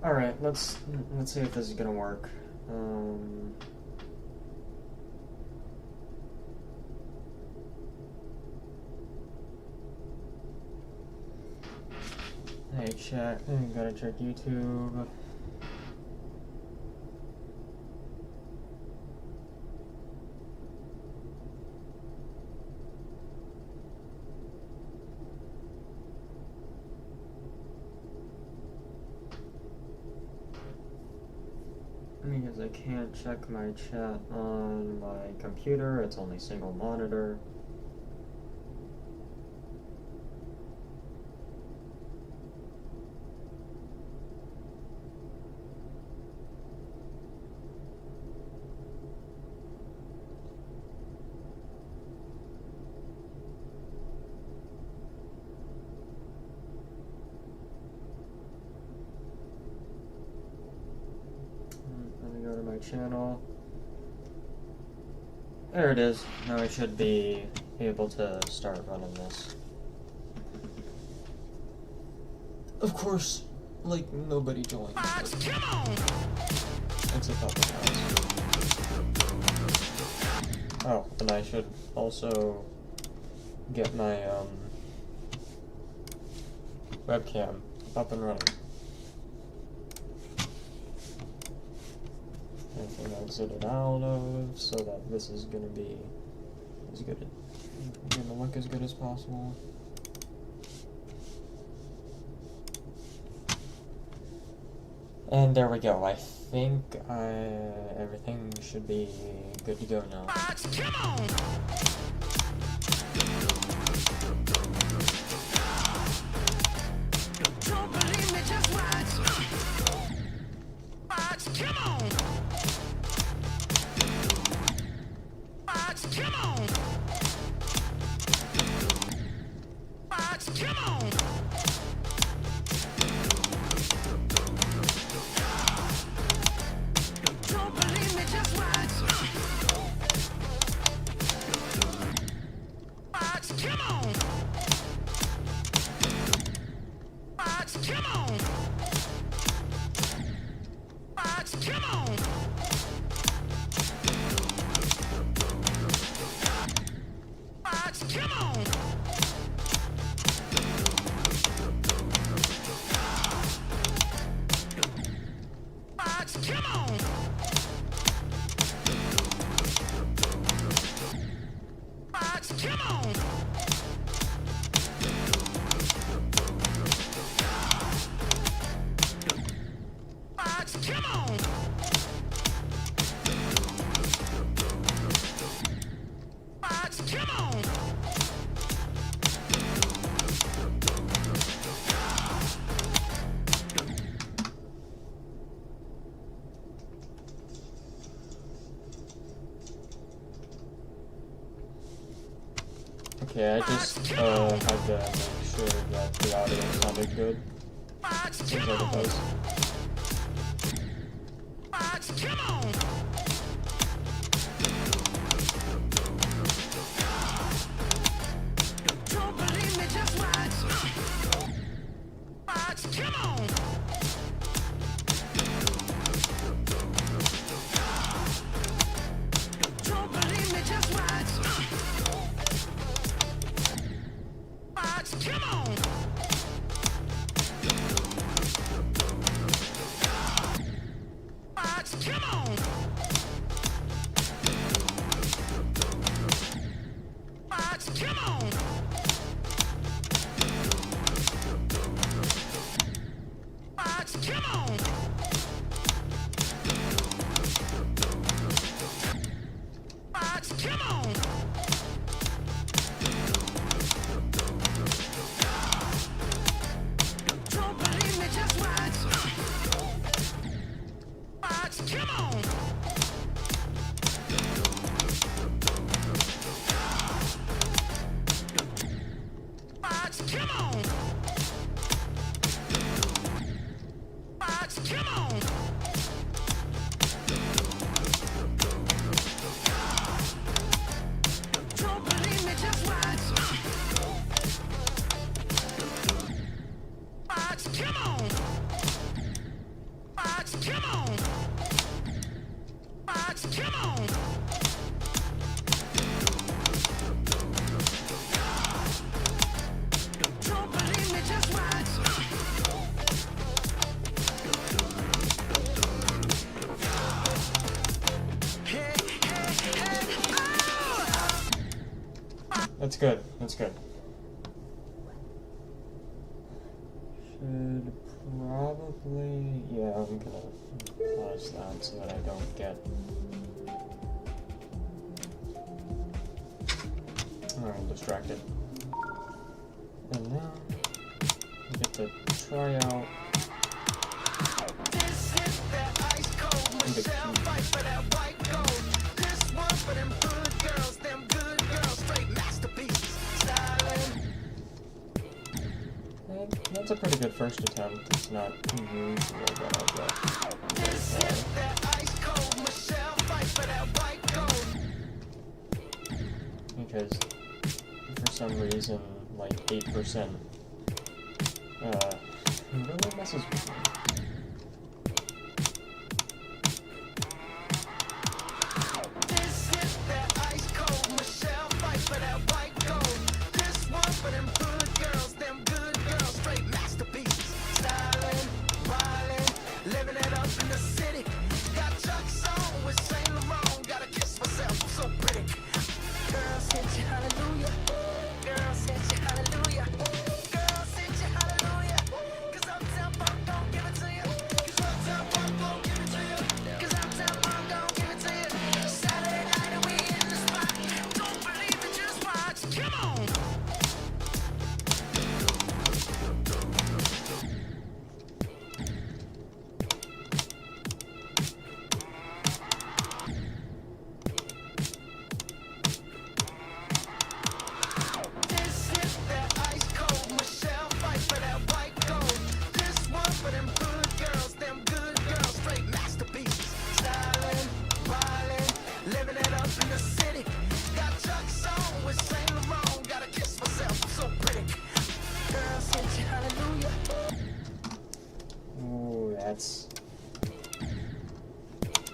Alright, let's see if this is gonna work. Hey chat, gotta check YouTube. Because I can't check my chat on my computer, it's only single monitor. Channel. There it is. Now I should be able to start running this. Of course, like nobody joined. Except up Oh, and I should also get my webcam up and running. Anything I exited out of, so that this is gonna be as good, gonna look as good as possible. And there we go. I think everything should be good to go now. Okay, I just had to make sure that the audio sounded good. Seems like it does. That's good. That's good. Should probably... Yeah, I'm gonna pause that so that I don't get... distracted. And now, we get to try out... That's a pretty good first attempt. It's not unusual that I get very far. Because for some reason, like 8% really messes with me.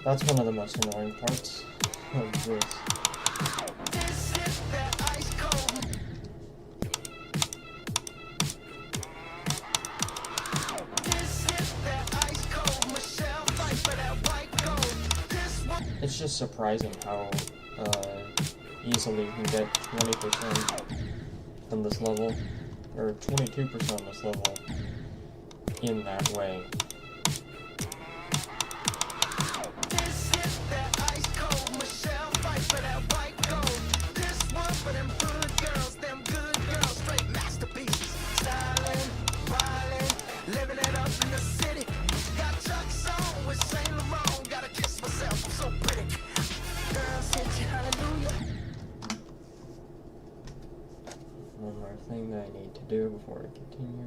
That's one of the most annoying parts of this. It's just surprising how easily you can get 20% on this level, or 22% on this level, in that way. One more thing that I need to do before I continue.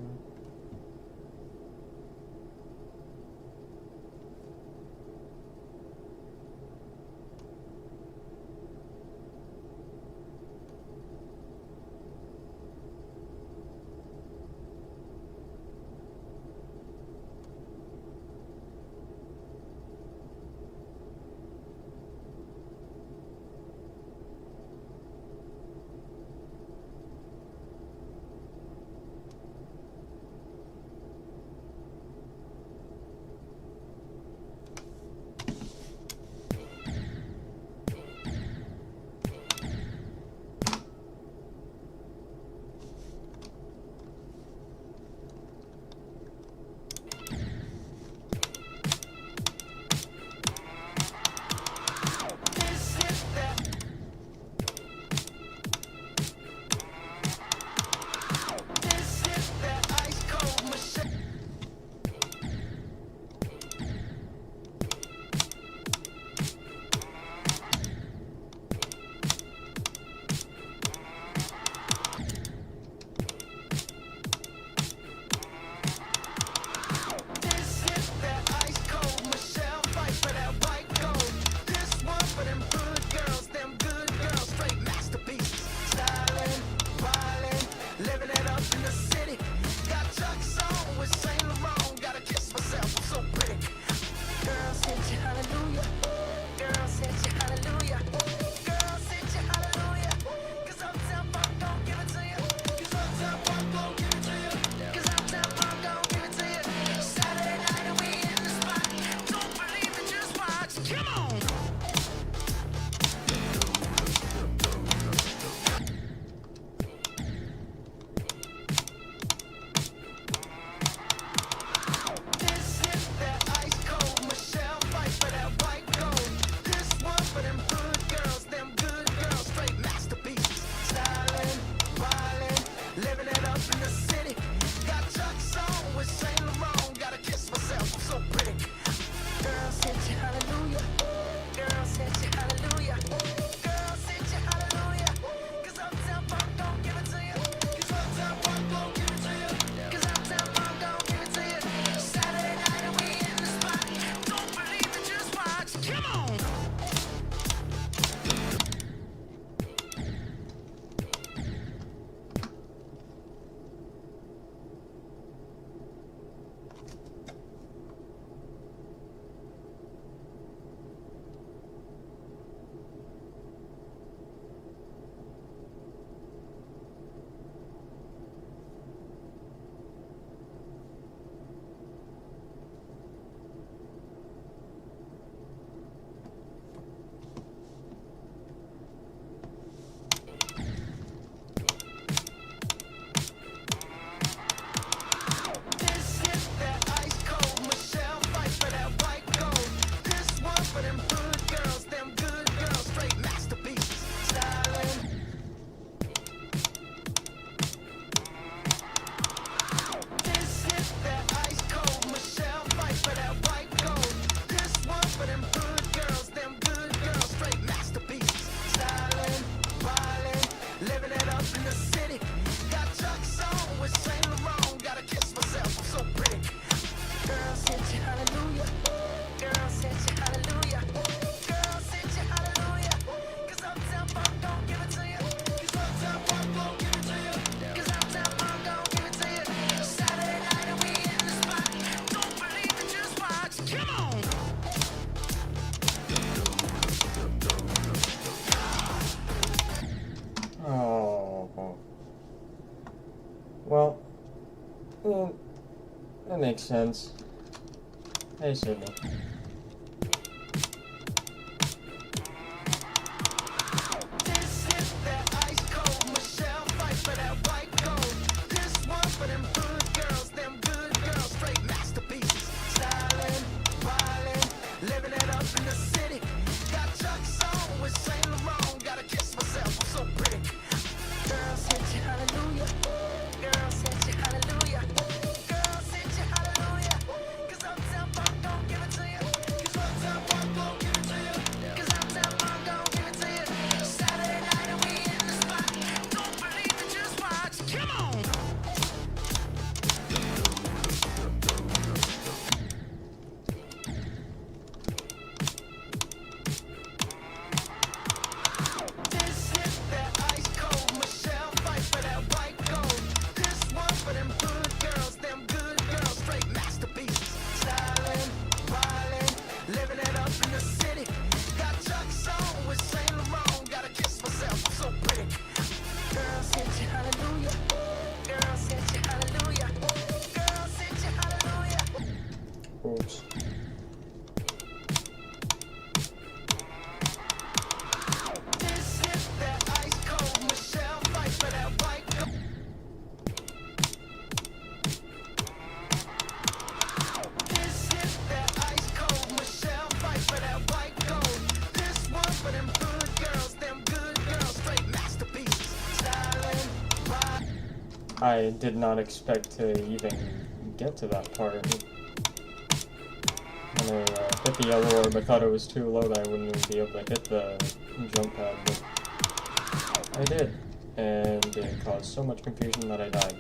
Well, that makes sense. Hey, Sydney. Oops. I did not expect to even get to that part. When I hit the yellow orb, I thought it was too low that I wouldn't even be able to hit the jump pad, but I did. And it caused so much confusion that I died.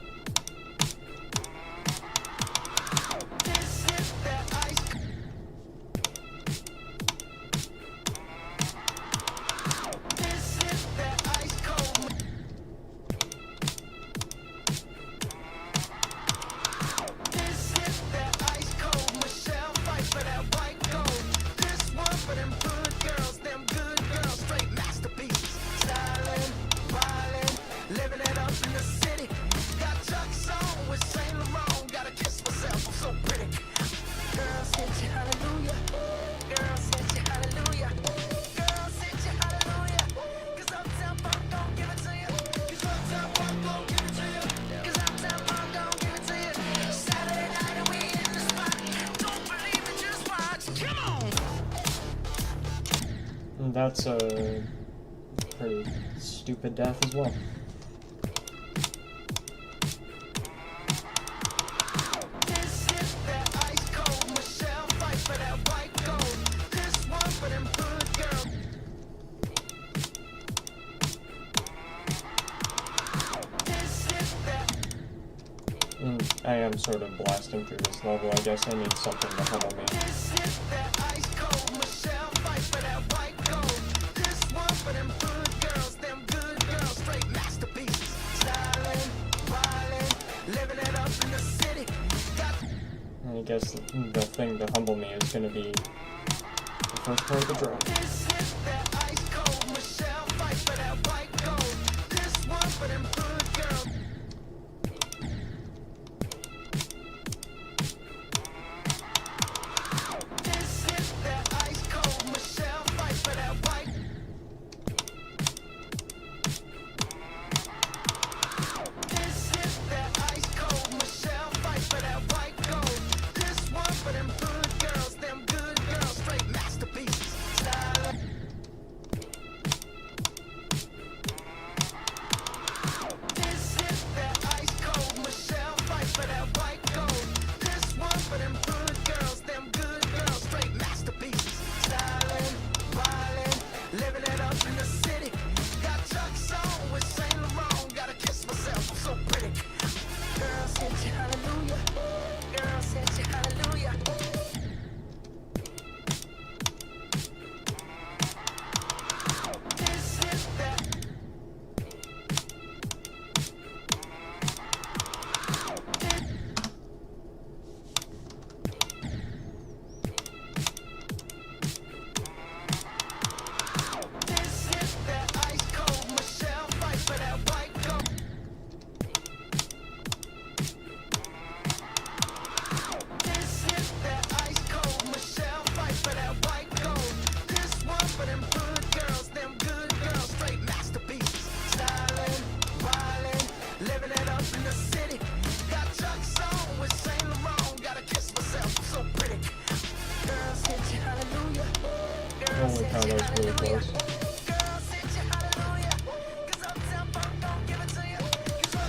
That's a pretty stupid death as well. I am sort of blasting through this level. I guess I need something to humble me. I guess the thing to humble me is going to be the first part of the drop.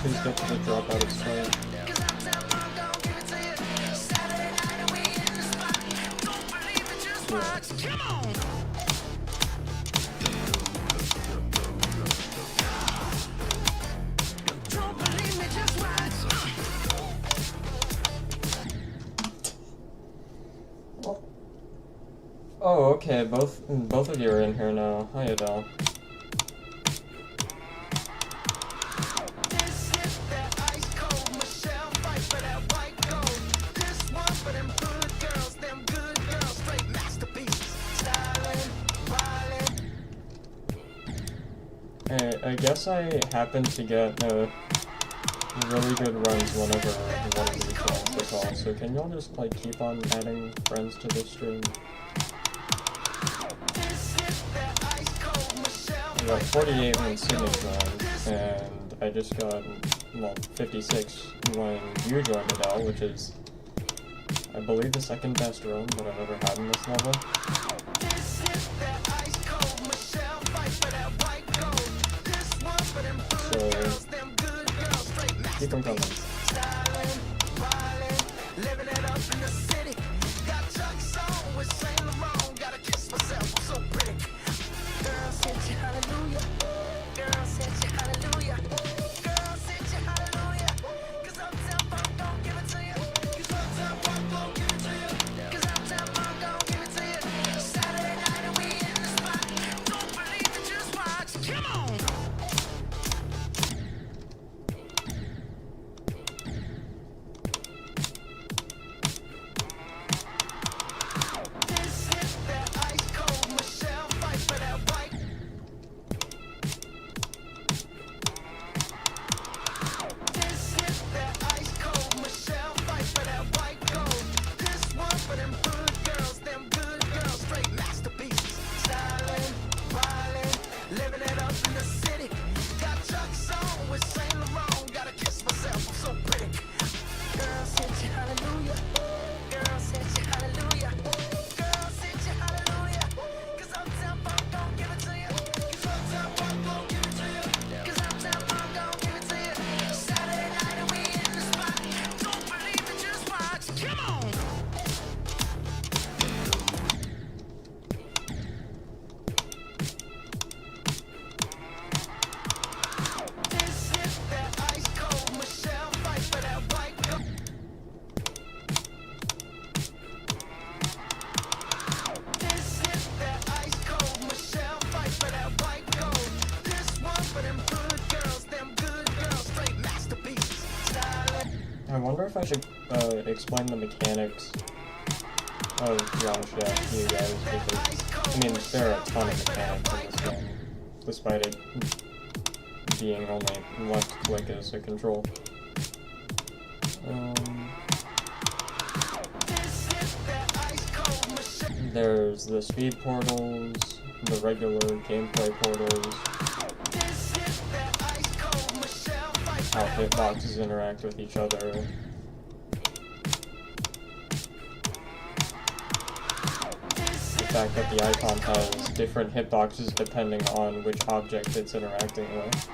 Please get to the drop out of sight. Oh, okay. Both of you are in here now. Hi, Adele. I guess I happen to get really good runs whenever one of these runs is all, so can y'all just like keep on adding friends to this stream? I got 48 when Sydney joined, and I just got, well, 56 when you joined Adele, which is, I believe, the second best run that I've ever had in this level. So, keep them coming. I wonder if I should explain the mechanics of Yamcha to you guys, because, I mean, there are a ton of mechanics in this game, despite it being only left click as a control. There's the speed portals, the regular gameplay portals, how hitboxes interact with each other. The fact that the icon has different hitboxes depending on which object it's interacting with.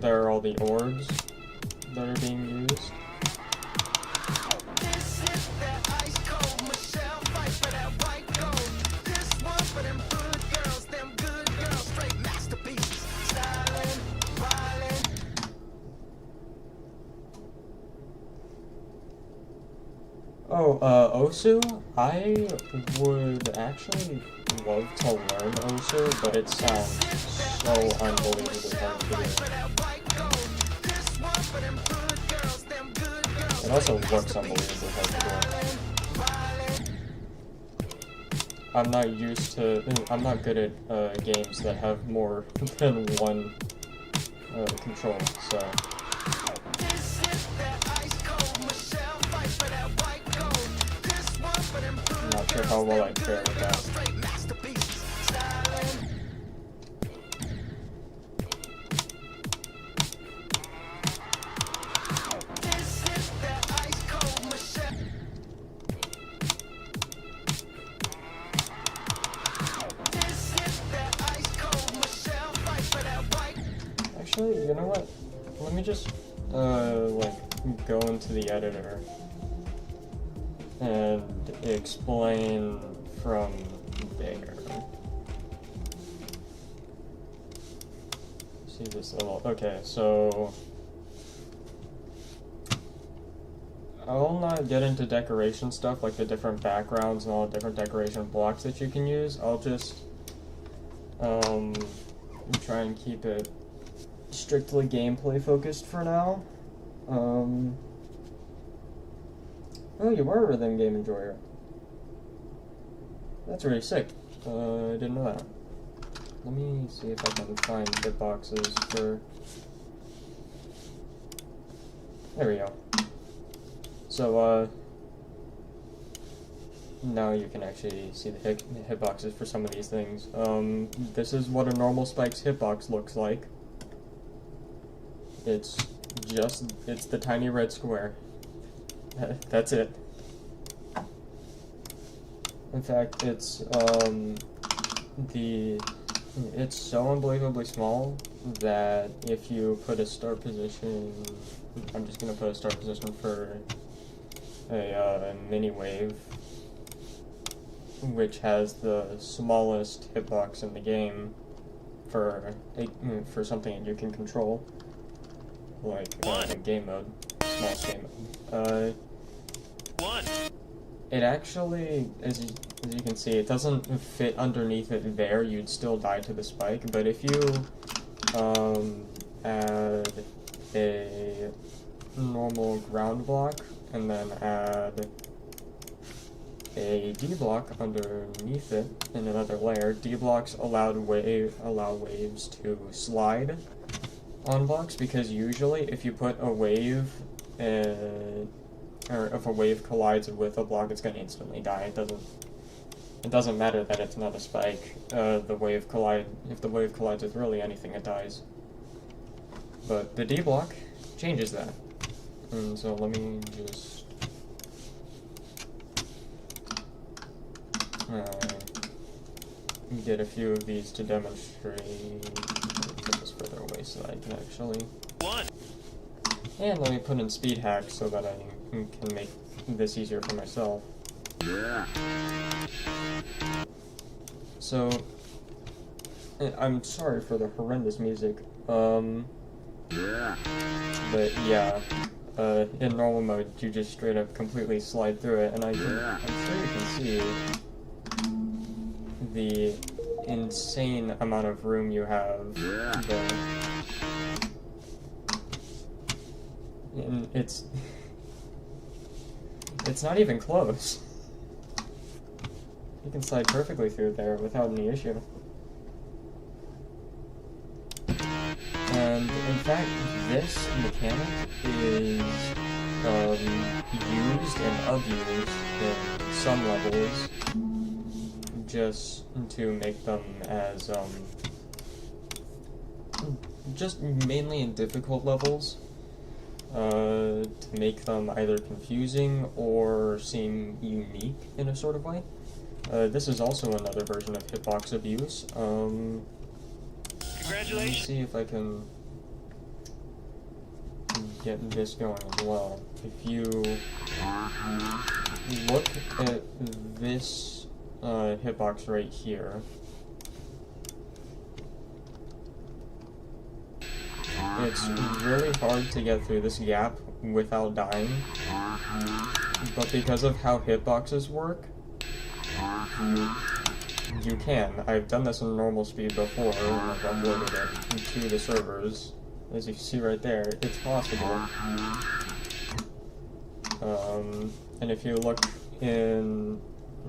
There are all the orbs that are being used. Osu? I would actually love to learn Osu, but it sounds so unbelievably hard to do. It also looks unbelievably hard to do. I'm not good at games that have more than one control, so. I'm not sure how well I'd fare with that. Actually, you know what? Let me just, like, go into the editor and explain from there. See this little, okay, so I'll not get into decoration stuff, like the different backgrounds and all the different decoration blocks that you can use. I'll just, try and keep it strictly gameplay focused for now. Oh, you were a rhythm game enjoyer. That's really sick. I didn't know that. Let me see if I can find hitboxes for... There we go. So, now you can actually see the hitboxes for some of these things. This is what a normal Spike's hitbox looks like. It's the tiny red square. That's it. In fact, it's so unbelievably small that if you put a start position, I'm just gonna put a start position for a mini wave, which has the smallest hitbox in the game for something that you can control, like game mode, small game mode. It actually, as you can see, it doesn't fit underneath it there. You'd still die to the spike, but if you add a normal ground block and then add a D block underneath it in another layer, D blocks allow waves to slide on blocks, because usually if you put a wave or if a wave collides with a block, it's going to instantly die. It doesn't matter that it's not a spike. If the wave collides with really anything, it dies. But the D block changes that. And so let me just get a few of these to demonstrate. Put this further away so that I can actually. And let me put in speed hacks so that I can make this easier for myself. So, I'm sorry for the horrendous music. But yeah, in normal mode, you just straight up completely slide through it, and I'm sure you can see the insane amount of room you have there. And it's not even close. You can slide perfectly through there without any issue. And in fact, this mechanic is used and abused in some levels, just to make them as just mainly in difficult levels. To make them either confusing or seem unique in a sort of way. This is also another version of hitbox abuse. Congratulations! Let me see if I can get this going as well. If you look at this hitbox right here, it's really hard to get through this gap without dying, but because of how hitboxes work, you can. I've done this in normal speed before, and I've uploaded it to the servers. As you can see right there, it's possible. And if you look and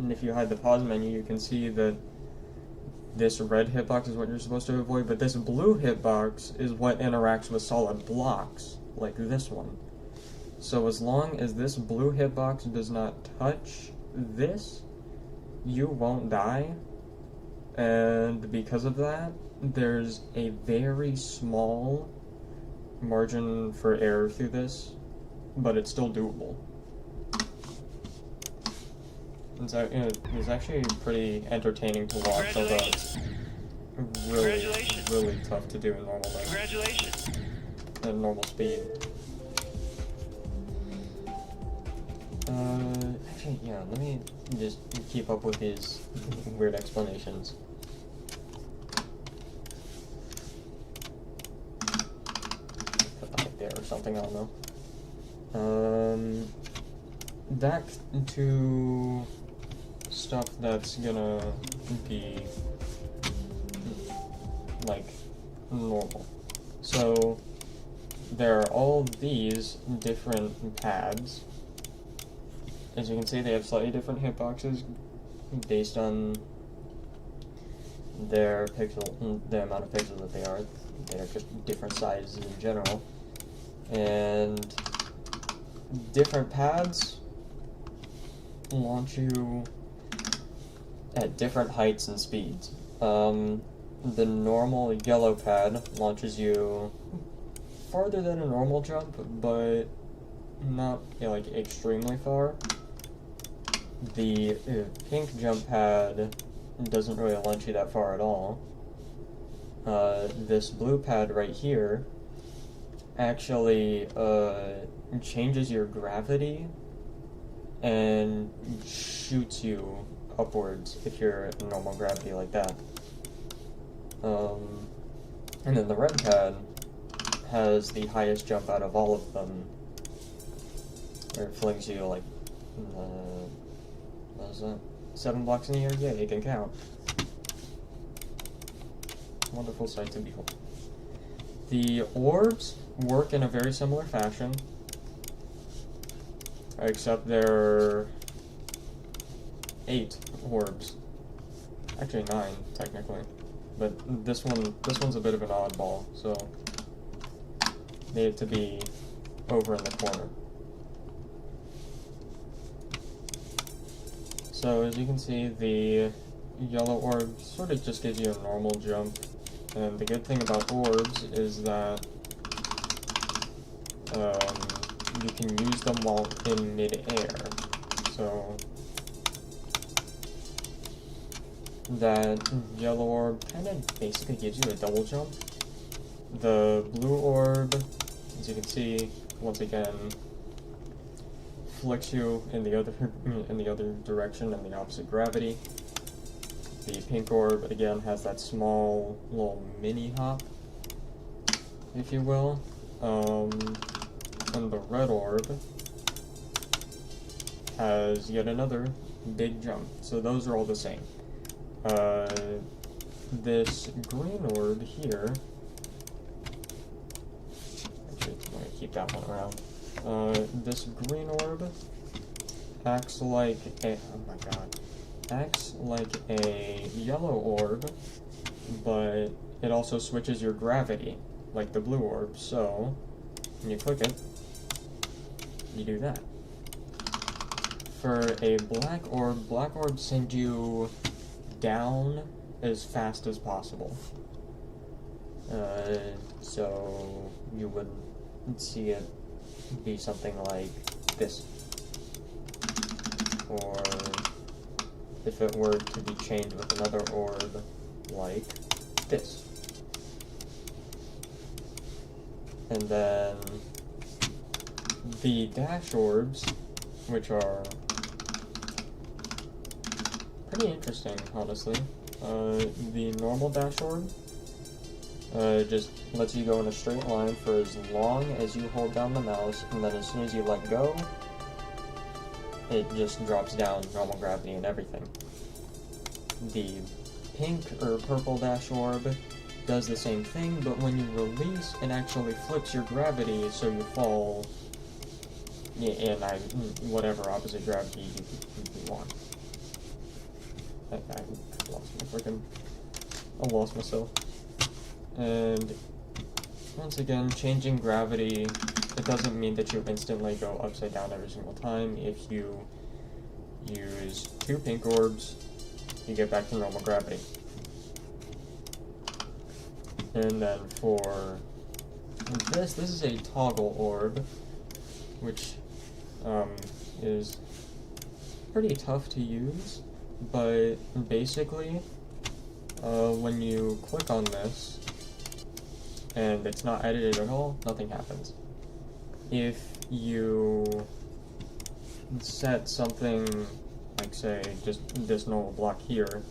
if you hide the pause menu, you can see that this red hitbox is what you're supposed to avoid, but this blue hitbox is what interacts with solid blocks, like this one. So as long as this blue hitbox does not touch this, you won't die. And because of that, there's a very small margin for error through this, but it's still doable. It's actually pretty entertaining to watch, although really tough to do in normal mode. Congratulations. At normal speed. Actually, yeah, let me just keep up with his weird explanations. Put that like there or something, I don't know. Back to stuff that's gonna be like normal. So there are all these different pads. As you can see, they have slightly different hitboxes based on their the amount of pixels that they are. They're just different sizes in general. And different pads launch you at different heights and speeds. The normal yellow pad launches you farther than a normal jump, but not like extremely far. The pink jump pad doesn't really launch you that far at all. This blue pad right here actually changes your gravity and shoots you upwards if you're at normal gravity like that. And then the red pad has the highest jump out of all of them. Or it flings you like, what is that? 7 blocks in the air? Yeah, you can count. Wonderful sight to behold. The orbs work in a very similar fashion, except there are 8 orbs. Actually 9, technically. But this one's a bit of an oddball, so they have to be over in the corner. So as you can see, the yellow orb sort of just gives you a normal jump, and the good thing about orbs is that you can use them while in mid-air. So that yellow orb kind of basically gives you a double jump. The blue orb, as you can see, once again, flicks you in the other direction in the opposite gravity. The pink orb again has that small little mini hop, if you will. And the red orb has yet another big jump. So those are all the same. This green orb here, actually I'm going to keep that one around. This green orb acts like a yellow orb, but it also switches your gravity, like the blue orb, so when you click it, you do that. For a black orb sends you down as fast as possible. So you would see it be something like this. Or if it were to be chained with another orb, like this. And then the dash orbs, which are pretty interesting, honestly. The normal dash orb just lets you go in a straight line for as long as you hold down the mouse, and then as soon as you let go, it just drops down normal gravity and everything. The pink or purple dash orb does the same thing, but when you release, it actually flips your gravity so you fall in whatever opposite gravity you want. I lost myself. And once again, changing gravity, it doesn't mean that you instantly go upside down every single time. If you use 2 pink orbs, you get back to normal gravity. And then for this is a toggle orb, which is pretty tough to use, but basically when you click on this, and it's not edited at all, nothing happens. If you set something, like say, just this normal block here,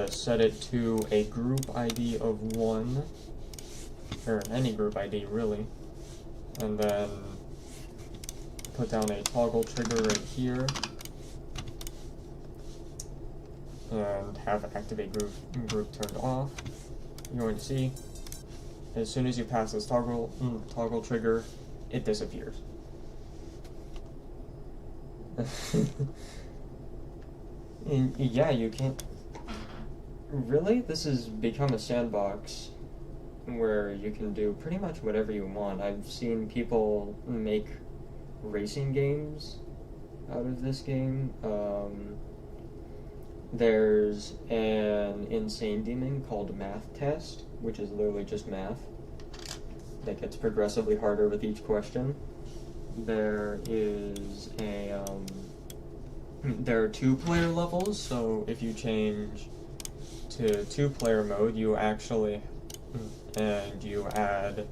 set it to a group ID of 1, or any group ID really, and then put down a toggle trigger right here, and have activate group turned off, you're going to see, as soon as you pass this toggle trigger, it disappears. And yeah, you can't... Really? This has become a sandbox where you can do pretty much whatever you want. I've seen people make racing games out of this game. There's an insane demon called Math Test, which is literally just math that gets progressively harder with each question. There is a there are 2-player levels, so if you change to 2-player mode, you actually and you add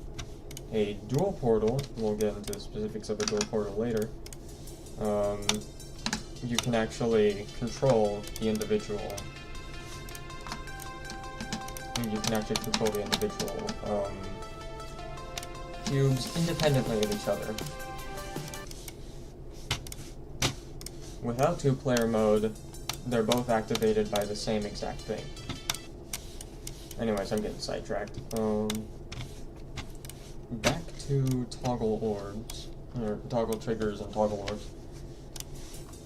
a dual portal. We'll get into the specifics of a dual portal later. You can actually control the individual. Cubes independently of each other. Without 2-player mode, they're both activated by the same exact thing. Anyways, I'm getting sidetracked. Back to toggle orbs, or toggle triggers and toggle orbs.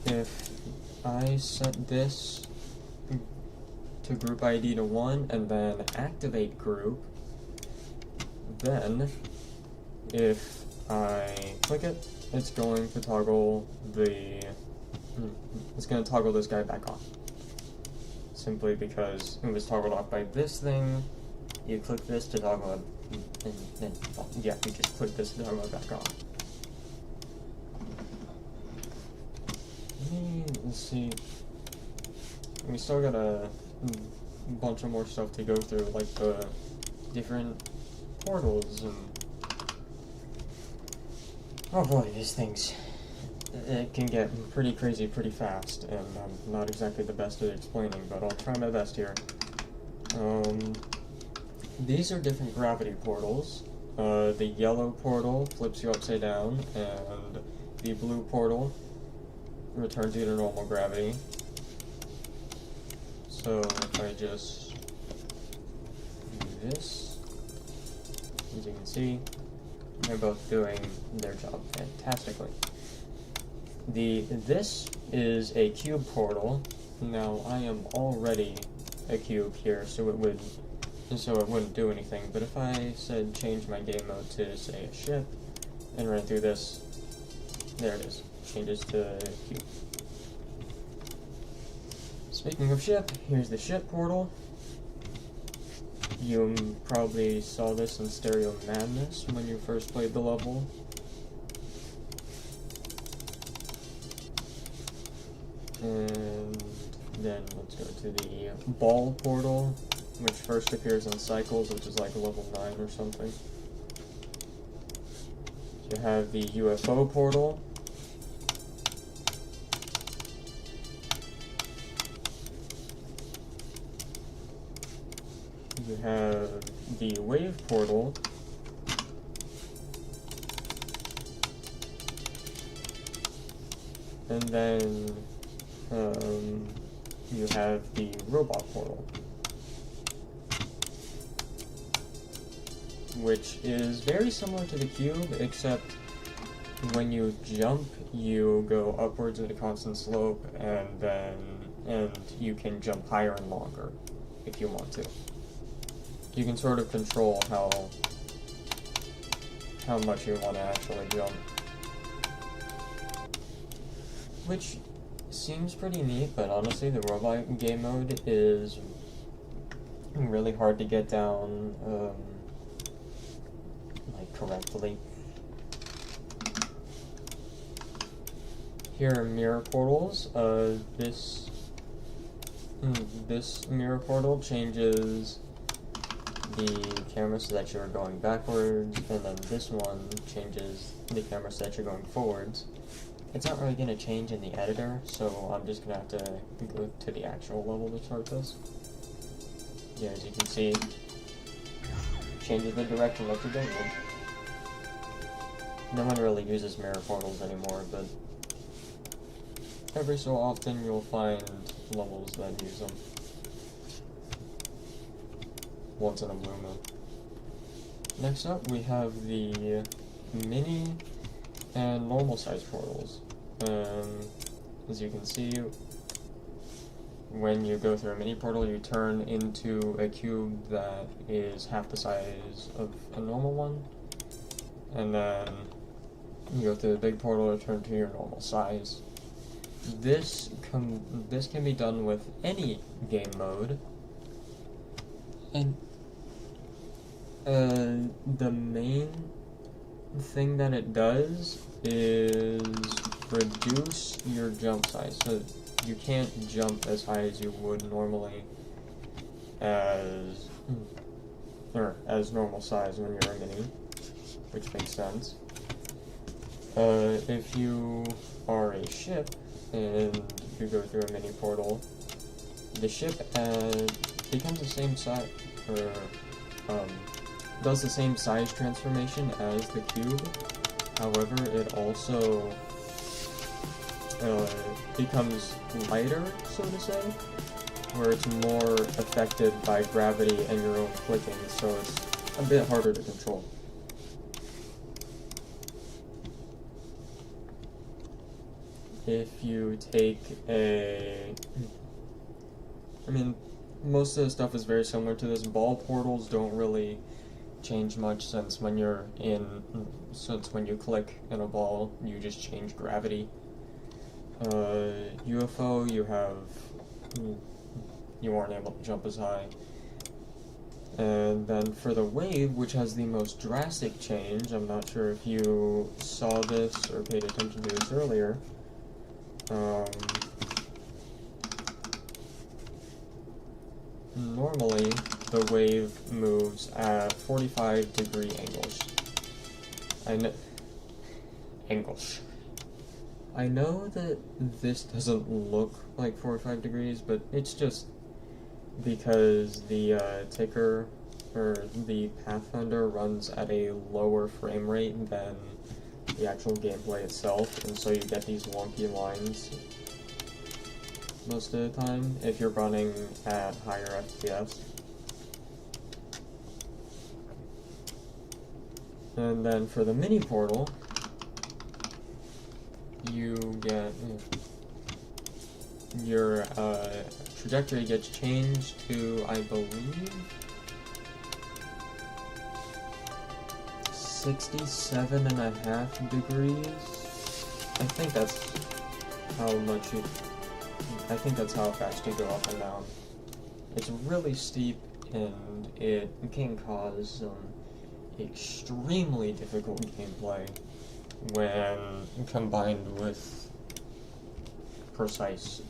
If I set this to group ID to 1 and then activate group, then if I click it, it's going to toggle this guy back on. Simply because it was toggled off by this thing, you click this to toggle it, and yeah, you just click this to toggle it back on. Let's see. We still got a bunch of more stuff to go through, like the different portals and... Oh boy, these things. It can get pretty crazy pretty fast, and I'm not exactly the best at explaining, but I'll try my best here. These are different gravity portals. The yellow portal flips you upside down, and the blue portal returns you to normal gravity. So if I just do this, as you can see, they're both doing their job fantastically. This is a cube portal. Now I am already a cube here, so it wouldn't do anything. But if I said change my game mode to say a ship and run through this, there it is. Changes to cube. Speaking of ship, here's the ship portal. You probably saw this in Stereo Madness when you first played the level. And then let's go to the ball portal, which first appears in Cycles, which is like level 9 or something. You have the UFO portal. You have the wave portal. And then you have the robot portal, which is very similar to the cube, except when you jump, you go upwards at a constant slope, and you can jump higher and longer if you want to. You can sort of control how much you want to actually jump, which seems pretty neat, but honestly, the robot game mode is really hard to get down, like, correctly. Here are mirror portals. this mirror portal changes the camera so that you're going backwards, and then this one changes the camera so that you're going forwards. It's not really going to change in the editor, so I'm just going to have to go to the actual level to start this. Yeah, as you can see, changes the direction that you're going in. No one really uses mirror portals anymore, but every so often you'll find levels that use them. Once in a blue moon. Next up, we have the mini and normal size portals. As you can see, when you go through a mini portal, you turn into a cube that is half the size of a normal one, and then you go through the big portal to turn to your normal size. This can be done with any game mode, and the main thing that it does is reduce your jump size, so you can't jump as high as you would normally as normal size when you're a mini, which makes sense. If you are a ship and you go through a mini portal, the ship becomes the same size, or does the same size transformation as the cube. However, it also becomes lighter, so to say, where it's more affected by gravity and your own clicking, so it's a bit harder to control. If you take most of the stuff is very similar to this. Ball portals don't really change much, since when you click in a ball, you just change gravity. UFO, you aren't able to jump as high. And then for the wave, which has the most drastic change, I'm not sure if you saw this or paid attention to this earlier. Normally, the wave moves at 45-degree angles. I know that this doesn't look like 45 degrees, but it's just because the ticker, or the Pathfinder, runs at a lower frame rate than the actual gameplay itself, and so you get these wonky lines most of the time if you're running at higher FPS. And then for the mini portal, you get your trajectory gets changed to, I believe, 67.5 degrees. I think that's how fast you go up and down. It's really steep, and it can cause some extremely difficult gameplay when combined with preciseness.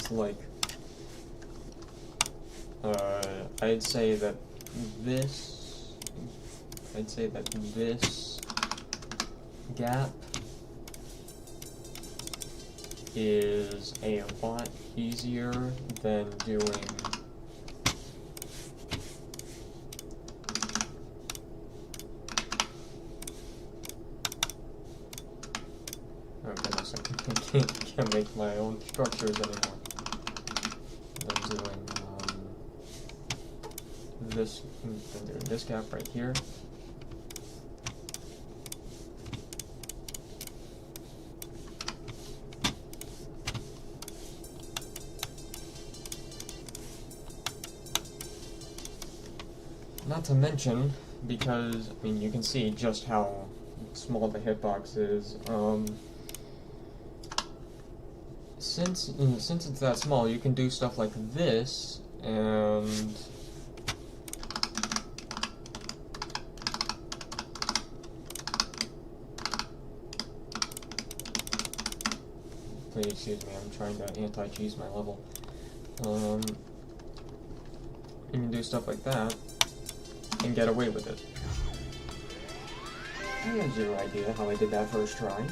Like, I'd say that this gap is a lot easier than doing I can't make my own structures anymore. Than doing this gap right here. Not to mention, because, you can see just how small the hitbox is. Since it's that small, you can do stuff like this, and please excuse me, I'm trying to anti-cheese my level. You can do stuff like that and get away with it. I have zero idea how I did that first try.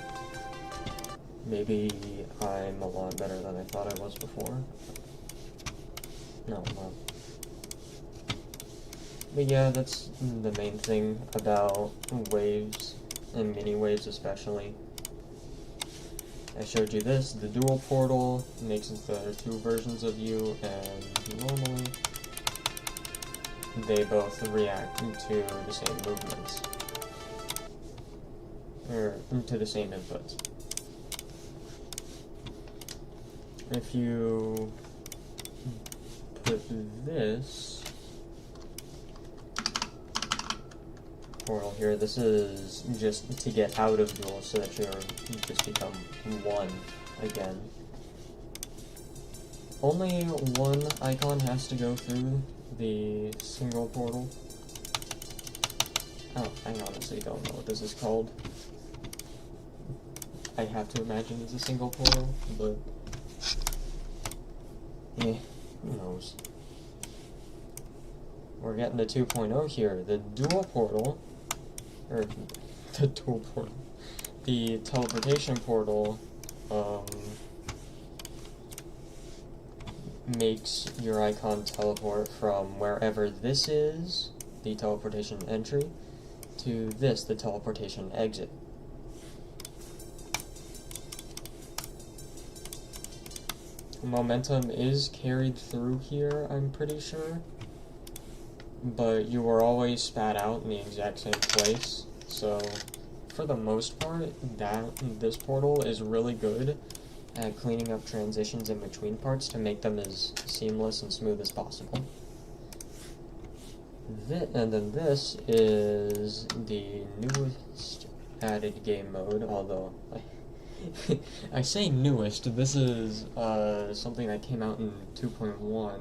Maybe I'm a lot better than I thought I was before. No, I'm not. But yeah, that's the main thing about waves, and mini waves especially. I showed you this, the dual portal makes it the two versions of you, and normally they both react to the same movements. Or to the same inputs. If you put this portal here, this is just to get out of dual so that you just become one again. Only one icon has to go through the single portal. Oh, I honestly don't know what this is called. I have to imagine it's a single portal, but who knows. We're getting to 2.0 here. The dual portal, or the dual portal, the teleportation portal, makes your icon teleport from wherever this is, the teleportation entry, to this, the teleportation exit. Momentum is carried through here, I'm pretty sure, but you are always spat out in the exact same place, so for the most part, this portal is really good at cleaning up transitions in between parts to make them as seamless and smooth as possible. And then this is the newest added game mode, although I say newest, this is something that came out in 2.1.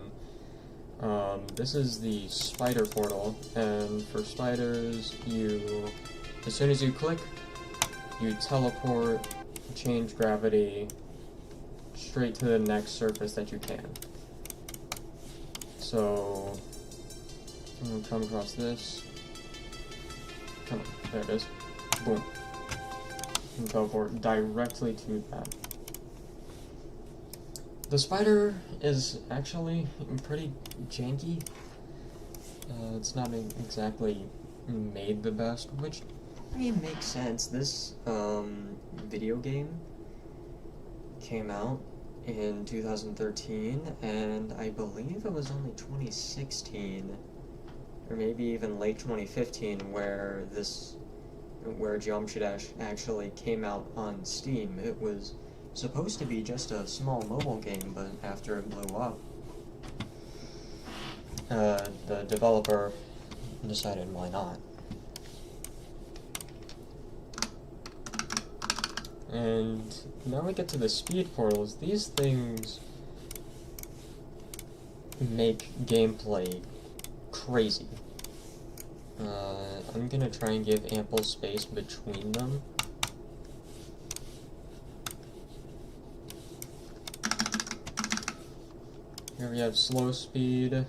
This is the spider portal, and for spiders, as soon as you click, you teleport, change gravity, straight to the next surface that you can. So, I'm gonna come across this. Come on, there it is. Boom. And teleport directly to that. The spider is actually pretty janky. It's not exactly made the best, which, I mean, makes sense. This video game came out in 2013, and I believe it was only 2016, or maybe even late 2015, where Geometry Dash actually came out on Steam. It was supposed to be just a small mobile game, but after it blew up, the developer decided why not. And now we get to the speed portals. These things make gameplay crazy. I'm gonna try and give ample space between them. Here we have slow speed.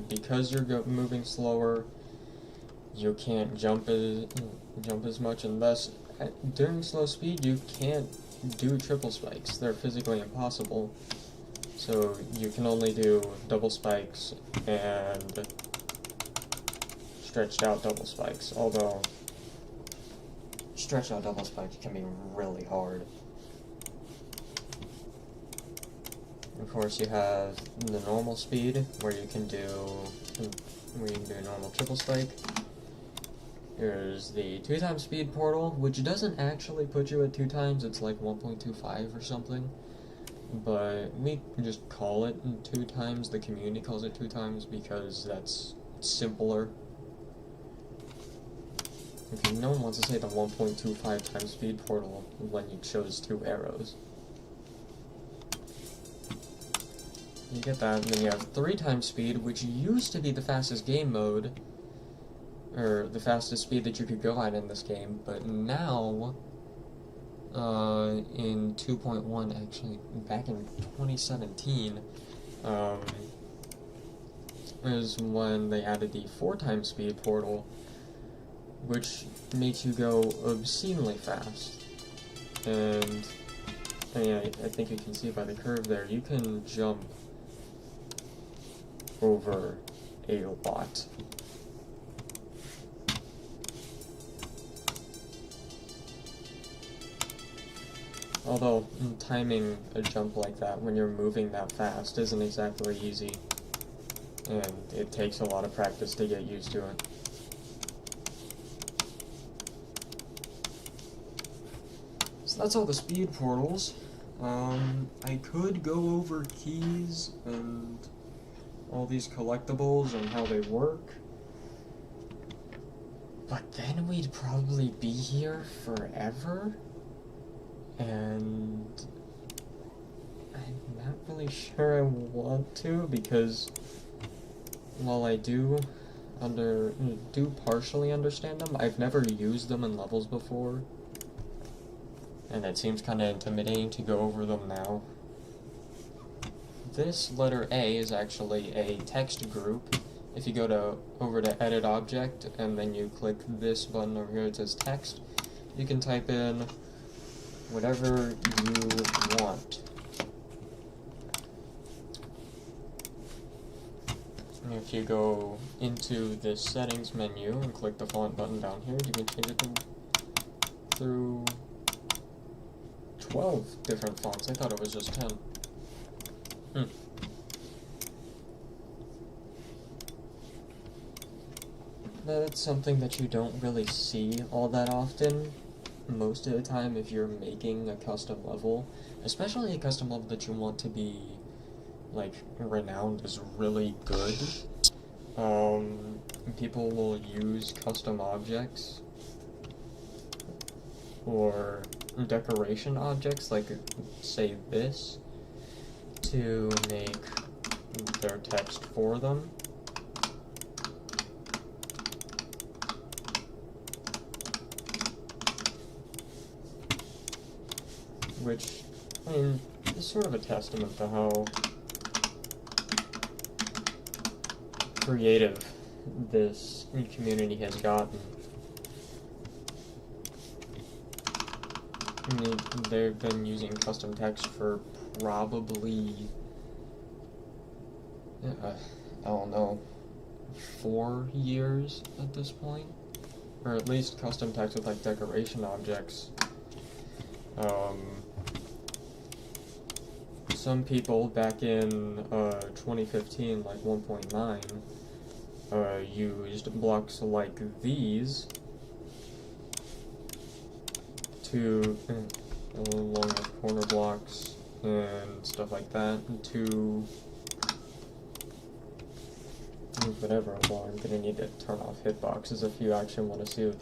Because you're moving slower, you can't jump as much, and thus, during slow speed, you can't do triple spikes. They're physically impossible. So you can only do double spikes and stretched out double spikes, although stretched out double spikes can be really hard. Of course, you have the normal speed, where you can do a normal triple spike. There's the 2x speed portal, which doesn't actually put you at 2 times, it's like 1.25 or something. But we just call it 2 times, the community calls it 2 times because that's simpler. Okay, no one wants to say the 1.25 times speed portal when you chose 2 arrows. You get that, and then you have 3 times speed, which used to be the fastest game mode, or the fastest speed that you could go at in this game, but now, in 2.1, actually, back in 2017, is when they added the 4x speed portal, which makes you go obscenely fast. And I think you can see by the curve there, you can jump over a lot. Although, timing a jump like that when you're moving that fast isn't exactly easy, and it takes a lot of practice to get used to it. So that's all the speed portals. I could go over keys and all these collectibles and how they work, but then we'd probably be here forever, and I'm not really sure I want to, because while I do partially understand them, I've never used them in levels before, and it seems kind of intimidating to go over them now. This letter A is actually a text group. If you go over to Edit Object, and then you click this button over here, it says Text, you can type in whatever you want. And if you go into this Settings menu and click the font button down here, you can change it through 12 different fonts. I thought it was just 10. That's something that you don't really see all that often. Most of the time, if you're making a custom level, especially a custom level that you want to be, like, renowned as really good, people will use custom objects or decoration objects, like, say this, to make their text for them. Which, I mean, is sort of a testament to how creative this community has gotten. I mean, they've been using custom text for probably, I don't know, 4 years at this point? Or at least custom text with, like, decoration objects. Some people back in 2015, like 1.9, used blocks like these to, along with corner blocks and stuff like that, to whatever. Well, I'm gonna need to turn off hitboxes if you actually want to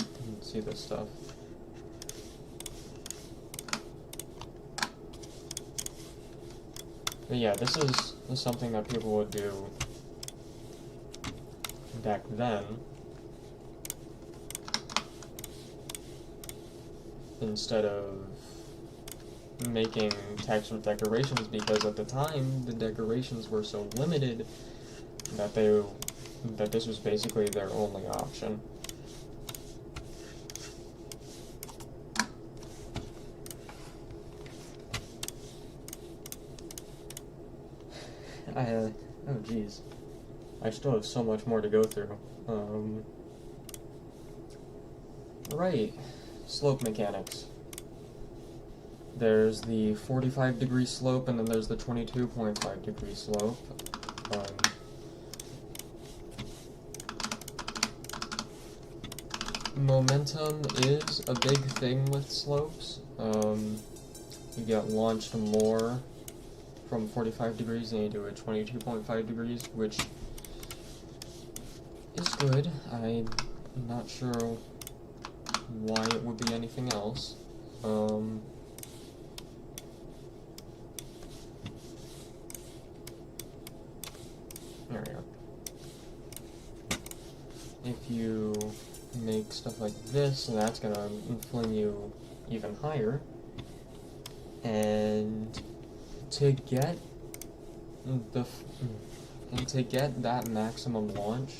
see this stuff. But yeah, this is something that people would do back then, instead of making text with decorations, because at the time the decorations were so limited that this was basically their only option. Oh geez, I still have so much more to go through. Right, slope mechanics. There's the 45-degree slope, and then there's the 22.5-degree slope. Momentum is a big thing with slopes. You get launched more from 45 degrees than you do at 22.5 degrees, which is good. I'm not sure why it would be anything else. There we go. If you make stuff like this, that's gonna fling you even higher. And to get that maximum launch,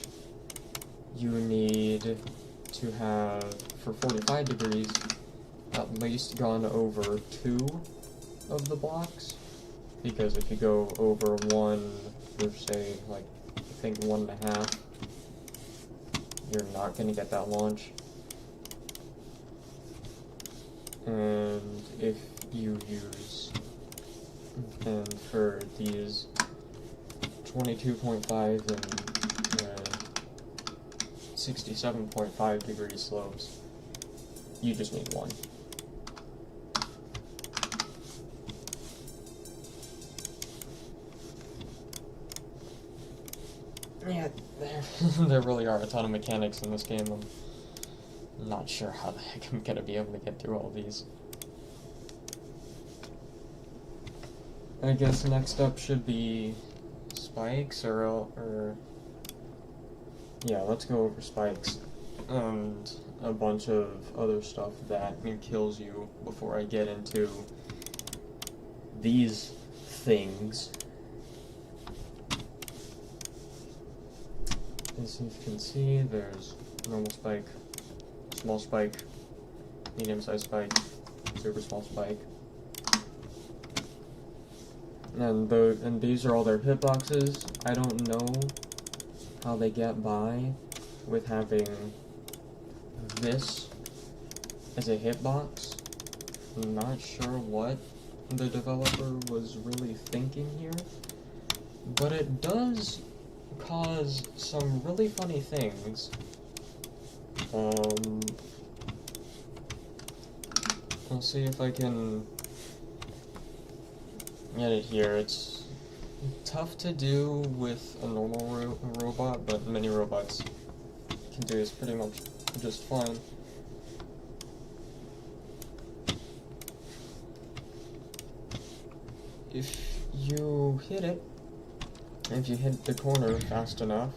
you need to have, for 45 degrees, at least gone over 2 of the blocks, because if you go over 1, or say, like, I think 1.5, you're not going to get that launch. And if you use, and for these 22.5 and 67.5 degree slopes, you just need 1. Yeah, there really are a ton of mechanics in this game. I'm not sure how the heck I'm gonna be able to get through all these. I guess next up should be spikes, or yeah, let's go over spikes and a bunch of other stuff that kills you before I get into these things. As you can see, there's normal spike, small spike, medium-sized spike, super small spike. And these are all their hitboxes. I don't know how they get by with having this as a hitbox. I'm not sure what the developer was really thinking here, but it does cause some really funny things. I'll see if I can get it here. It's tough to do with a normal robot, but many robots can do this pretty much just fine. If you hit it, if you hit the corner fast enough,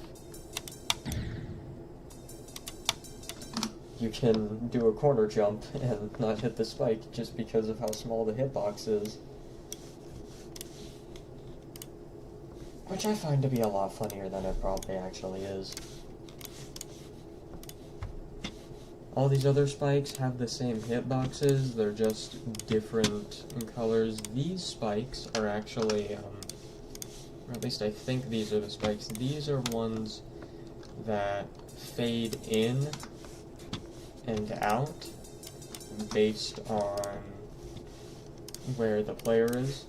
you can do a corner jump and not hit the spike just because of how small the hitbox is. Which I find to be a lot funnier than it probably actually is. All these other spikes have the same hitboxes, they're just different in colors. These spikes are actually, or at least I think these are the spikes. These are ones that fade in and out based on where the player is.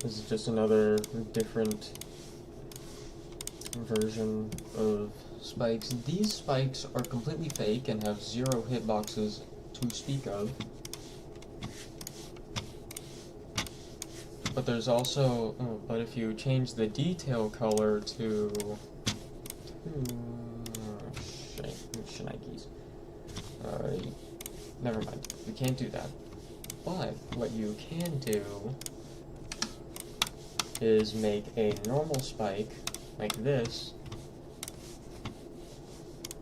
This is just another different version of spikes. These spikes are completely fake and have 0 hitboxes to speak of. But there's also, but if you change the detail color to Shnikes. Never mind, you can't do that. But what you can do is make a normal spike, like this,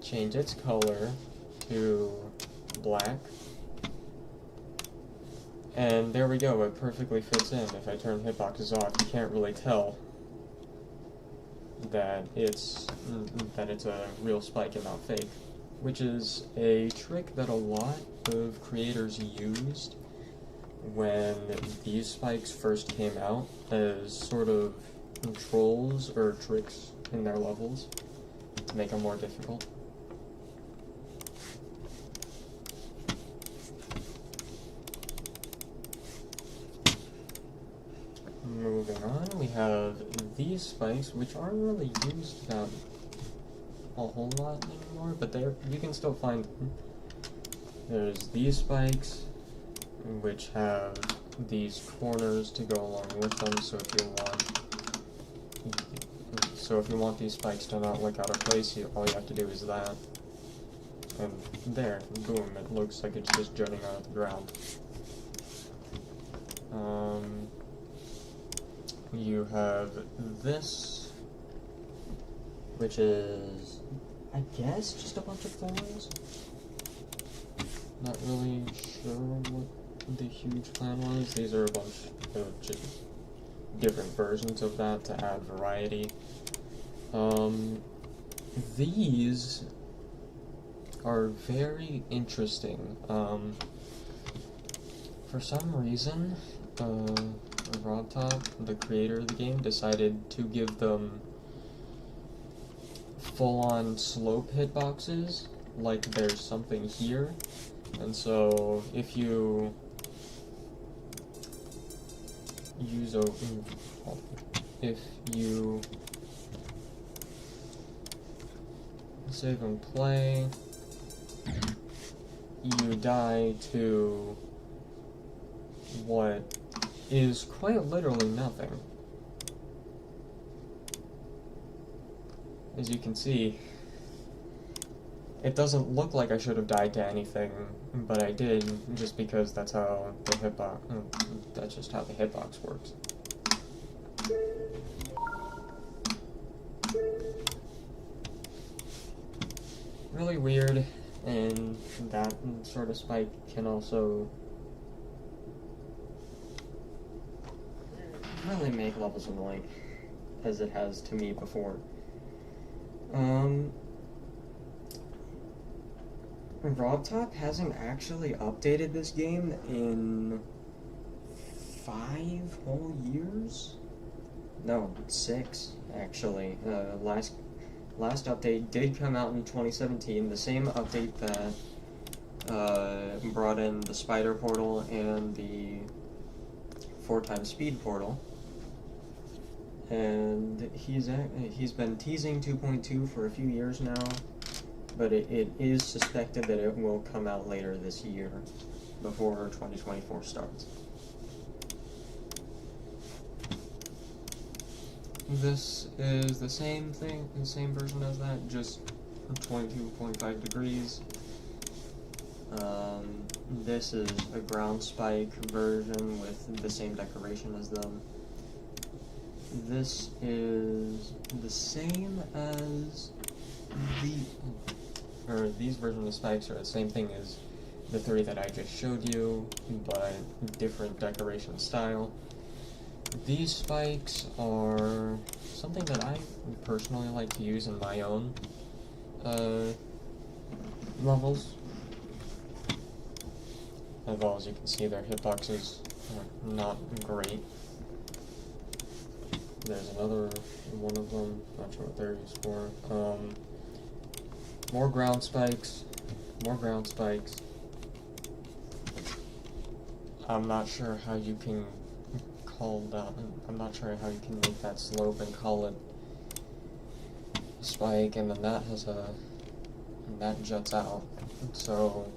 change its color to black, and there we go, it perfectly fits in. If I turn hitboxes off, you can't really tell that it's a real spike and not fake, which is a trick that a lot of creators used when these spikes first came out as sort of controls or tricks in their levels to make them more difficult. Moving on, we have these spikes, which aren't really used that a whole lot anymore, but you can still find them. There's these spikes, which have these corners to go along with them, so if you want these spikes to not look out of place, all you have to do is that. And there, boom, it looks like it's just jutting out of the ground. You have this, which is, I guess, just a bunch of thorns. Not really sure what the huge plan was. These are a bunch of just different versions of that to add variety. These are very interesting. For some reason, RobTop, the creator of the game, decided to give them full-on slope hitboxes, like there's something here. And so, if you use if you save and play, you die to what is quite literally nothing. As you can see, it doesn't look like I should have died to anything, but I did, just because that's how the hitbox, that's just how the hitbox works. Really weird, and that sort of spike can also really make levels annoying, as it has to me before. RobTop hasn't actually updated this game in 5 whole years? No, 6, actually. Last update did come out in 2017, the same update that brought in the spider portal and the 4x speed portal. And he's been teasing 2.2 for a few years now, but it is suspected that it will come out later this year, before 2024 starts. This is the same thing, the same version as that, just 22.5 degrees. This is a ground spike version with the same decoration as them. This is the same as these versions of spikes are the same thing as the 3 that I just showed you, but different decoration style. These spikes are something that I personally like to use in my own levels. As well as you can see, their hitboxes are not great. There's another one of them, not sure what they're used for. More ground spikes, more ground spikes. I'm not sure how you can call that, I'm not sure how you can make that slope and call it spike, and then that has and that juts out. So,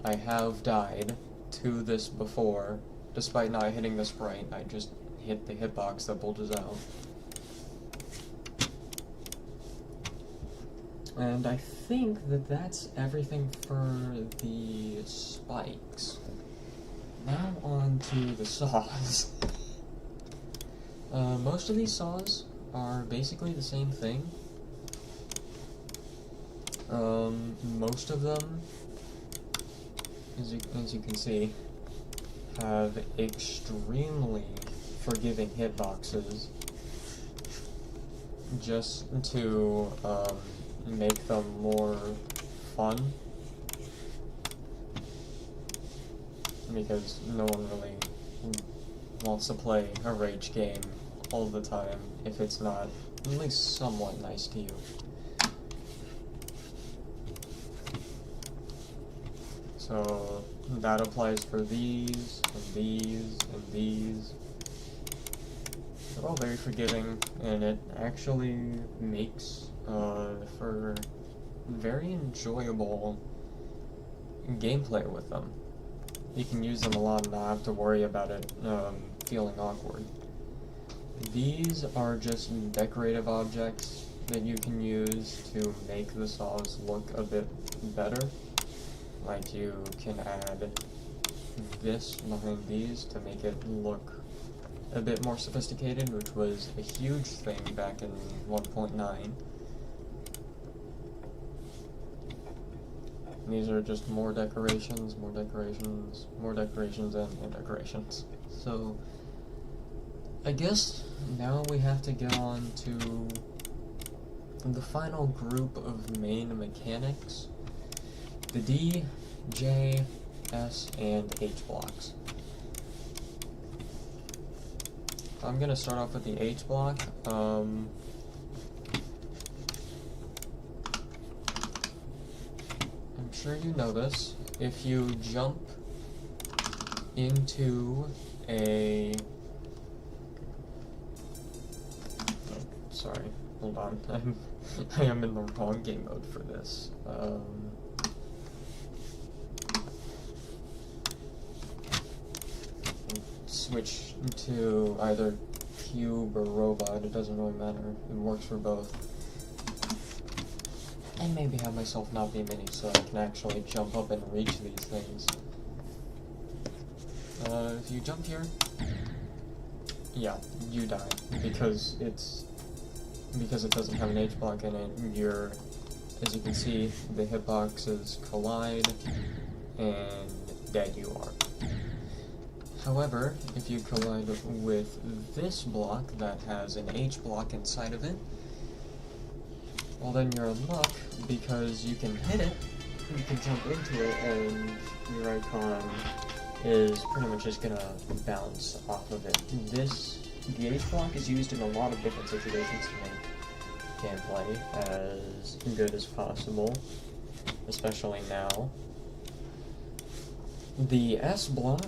I have died to this before, despite not hitting the sprite. I just hit the hitbox that bulges out. And I think that that's everything for the spikes. Now on to the saws. Most of these saws are basically the same thing. Most of them, as you can see, have extremely forgiving hitboxes, just to make them more fun, because no one really wants to play a rage game all the time if it's not at least somewhat nice to you. So that applies for these, and these, and these. They're all very forgiving, and it actually makes for very enjoyable gameplay with them. You can use them a lot and not have to worry about it feeling awkward. These are just decorative objects that you can use to make the saws look a bit better. Like, you can add this behind these to make it look a bit more sophisticated, which was a huge thing back in 1.9. these are just more decorations, more decorations, more decorations, and decorations. So, I guess now we have to get on to the final group of main mechanics. The D, J, S, and H blocks. I'm gonna start off with the H block. I'm sure you know this. If you jump into a... Oh, sorry, hold on. I am in the wrong game mode for this. Switch to either cube or robot, it doesn't really matter. It works for both. And maybe have myself not be mini so I can actually jump up and reach these things. If you jump here, yeah, you die. Because it doesn't have an H block in it, as you can see, the hitboxes collide, and dead you are. However, if you collide with this block that has an H block inside of it, well then you're in luck, because you can hit it, you can jump into it, and your icon is pretty much just gonna bounce off of it. The H block is used in a lot of different situations to make gameplay as good as possible, especially now. The S block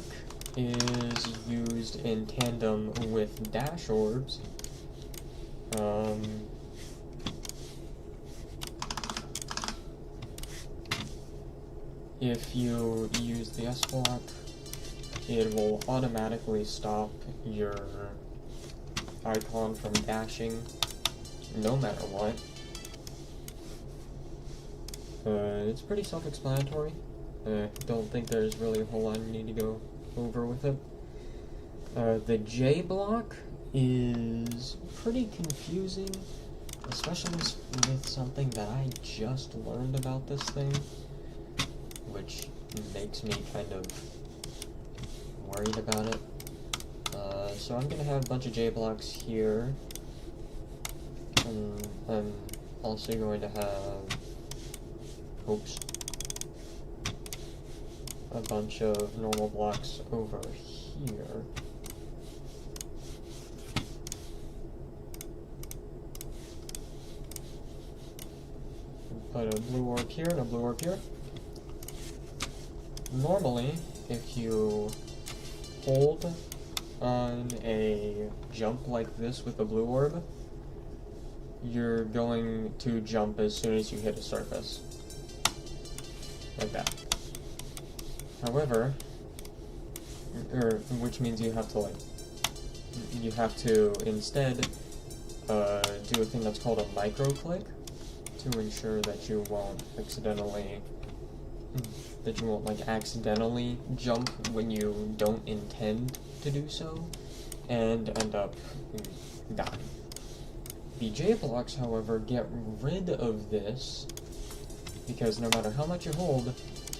is used in tandem with dash orbs. If you use the S block, it will automatically stop your icon from dashing no matter what. It's pretty self-explanatory. Don't think there's really a whole lot you need to go over with it. The J block is pretty confusing, especially with something that I just learned about this thing, which makes me kind of worried about it. So I'm gonna have a bunch of J blocks here, and I'm also going to have, oops, a bunch of normal blocks over here. Put a blue orb here and a blue orb here. Normally, if you hold on a jump like this with a blue orb, you're going to jump as soon as you hit a surface. Like that. However, which means you have to instead do a thing that's called a micro click to ensure that you won't accidentally jump when you don't intend to do so and end up dying. The J blocks, however, get rid of this because no matter how much you hold,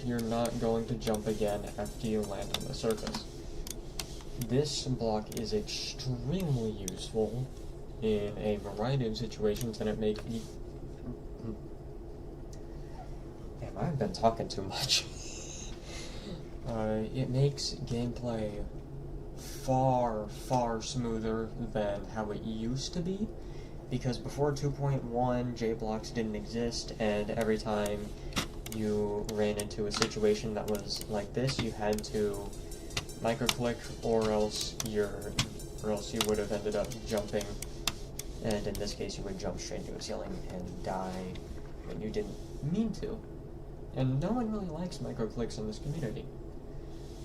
you're not going to jump again after you land on the surface. This block is extremely useful in a variety of situations, and it makes me... Damn, I've been talking too much. It makes gameplay far, far smoother than how it used to be, because before 2.1, J blocks didn't exist, and every time you ran into a situation that was like this, you had to micro-click, or else you would have ended up jumping, and in this case you would jump straight into a ceiling and die when you didn't mean to. And no one really likes micro-clicks in this community.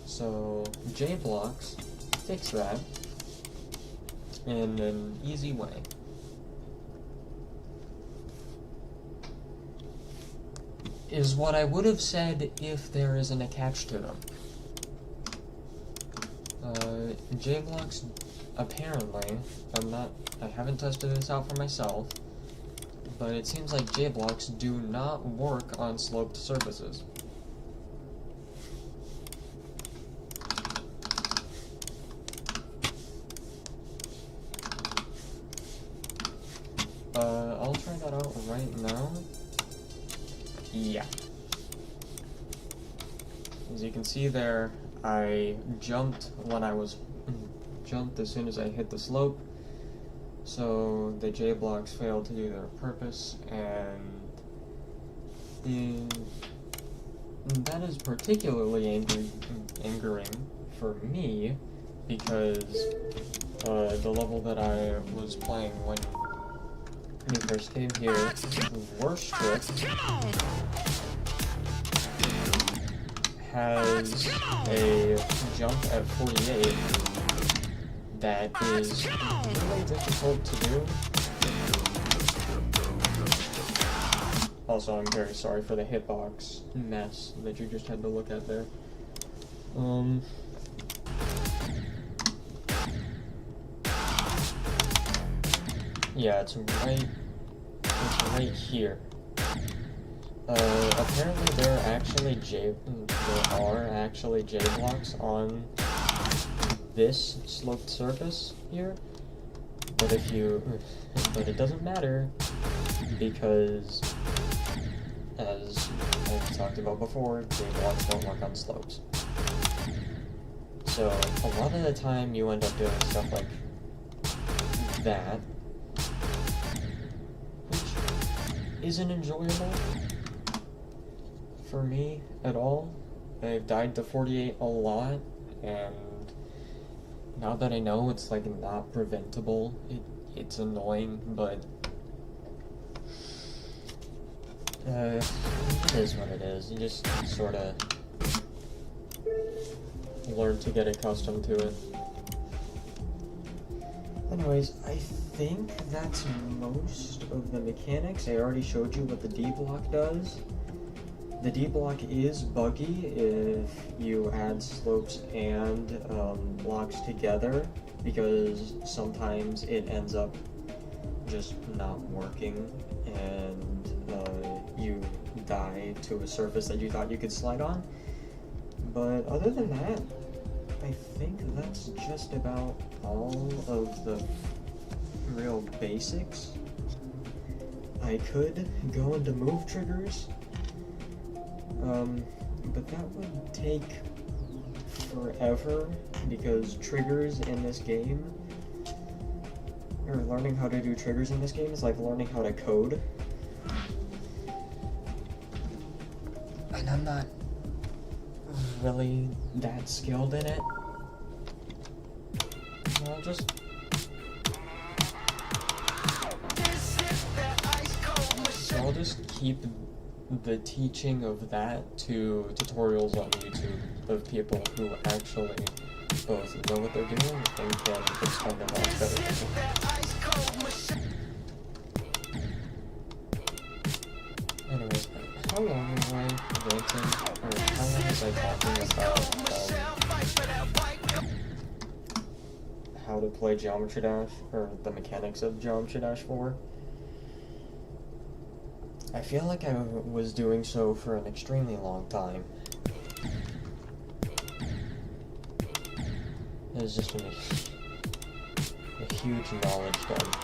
So J blocks fix that in an easy way. Is what I would have said if there isn't a catch to them. J blocks, apparently, I haven't tested this out for myself, but it seems like J blocks do not work on sloped surfaces. I'll try that out right now. Yeah. As you can see there, I jumped as soon as I hit the slope. So the J blocks failed to do their purpose, and that is particularly angering for me because the level that I was playing when we first came here, Worship, has a jump at 48 that is really difficult to do. Also, I'm very sorry for the hitbox mess that you just had to look at there. Yeah, it's right here. Apparently there are actually J blocks on this sloped surface here, but it doesn't matter because, as I've talked about before, J blocks don't work on slopes. So a lot of the time you end up doing stuff like that, which isn't enjoyable for me at all. I've died to 48 a lot, and now that I know it's like not preventable, it's annoying, but it is what it is. You just sort of learn to get accustomed to it. Anyways, I think that's most of the mechanics. I already showed you what the D block does. The D block is buggy if you add slopes and blocks together, because sometimes it ends up just not working and you die to a surface that you thought you could slide on. But other than that, I think that's just about all of the real basics. I could go into move triggers, but that would take forever, because triggers in this game, or learning how to do triggers in this game is like learning how to code. And I'm not really that skilled in it. I'll just keep the teaching of that to tutorials on YouTube of people who actually both know what they're doing and can explain it much better than me. Anyways, how long was I ranting, or how long was I talking about how to play Geometry Dash, or the mechanics of Geometry Dash 4? I feel like I was doing so for an extremely long time. It was just a huge knowledge dump.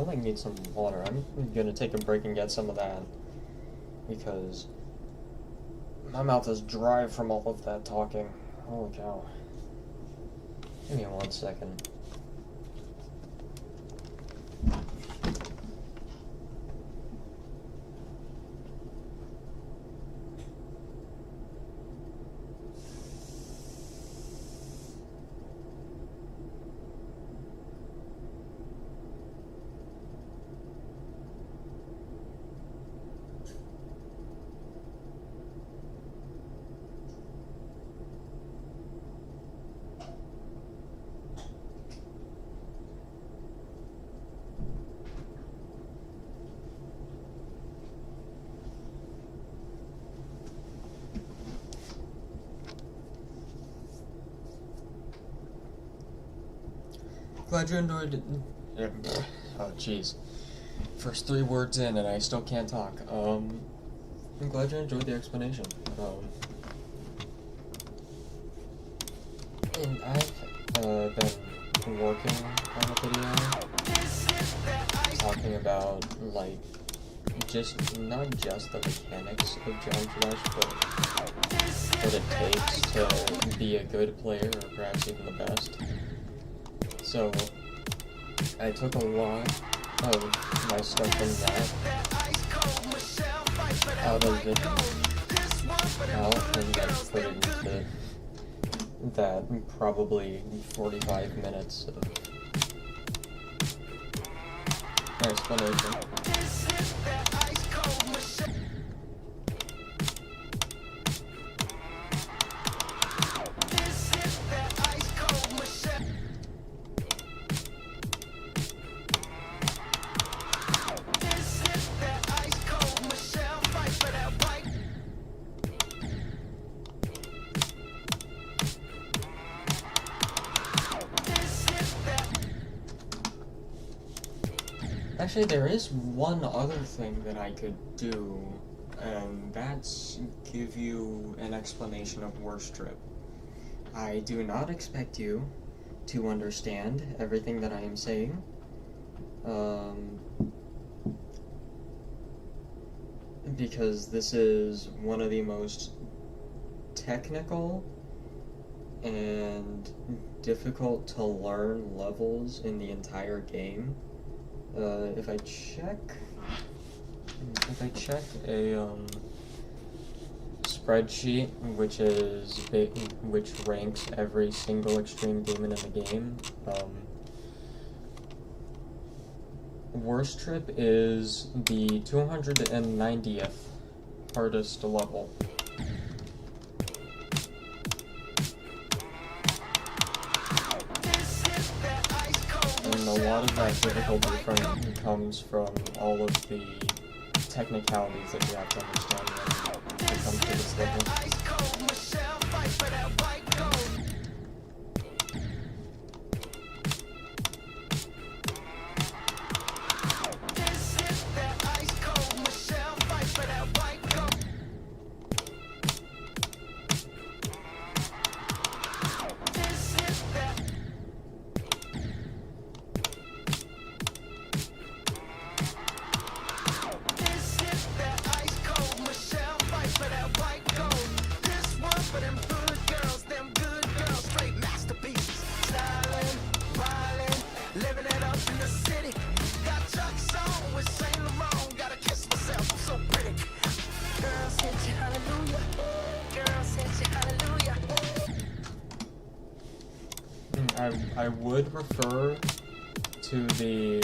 I need some water. I'm gonna take a break and get some of that, because my mouth is dry from all of that talking. Holy cow. Give me 1 second. Glad you enjoyed it. Oh, jeez. First 3 words in and I still can't talk. I'm glad you enjoyed the explanation. And I've been working on a video talking about, like, not just the mechanics of Jump Flash, but what it takes to be a good player, or perhaps even the best. So, I took a lot of my stuff from that out and then put it into that probably 45 minutes of explanation. Actually, there is one other thing that I could do, and that's give you an explanation of Worst Trip. I do not expect you to understand everything that I am saying. Because this is one of the most technical and difficult to learn levels in the entire game. If I check a spreadsheet, which ranks every single extreme demon in the game, Worst Trip is the 290th hardest level. And a lot of that difficulty comes from all of the technicalities that you have to understand when it comes to this level. I would refer to the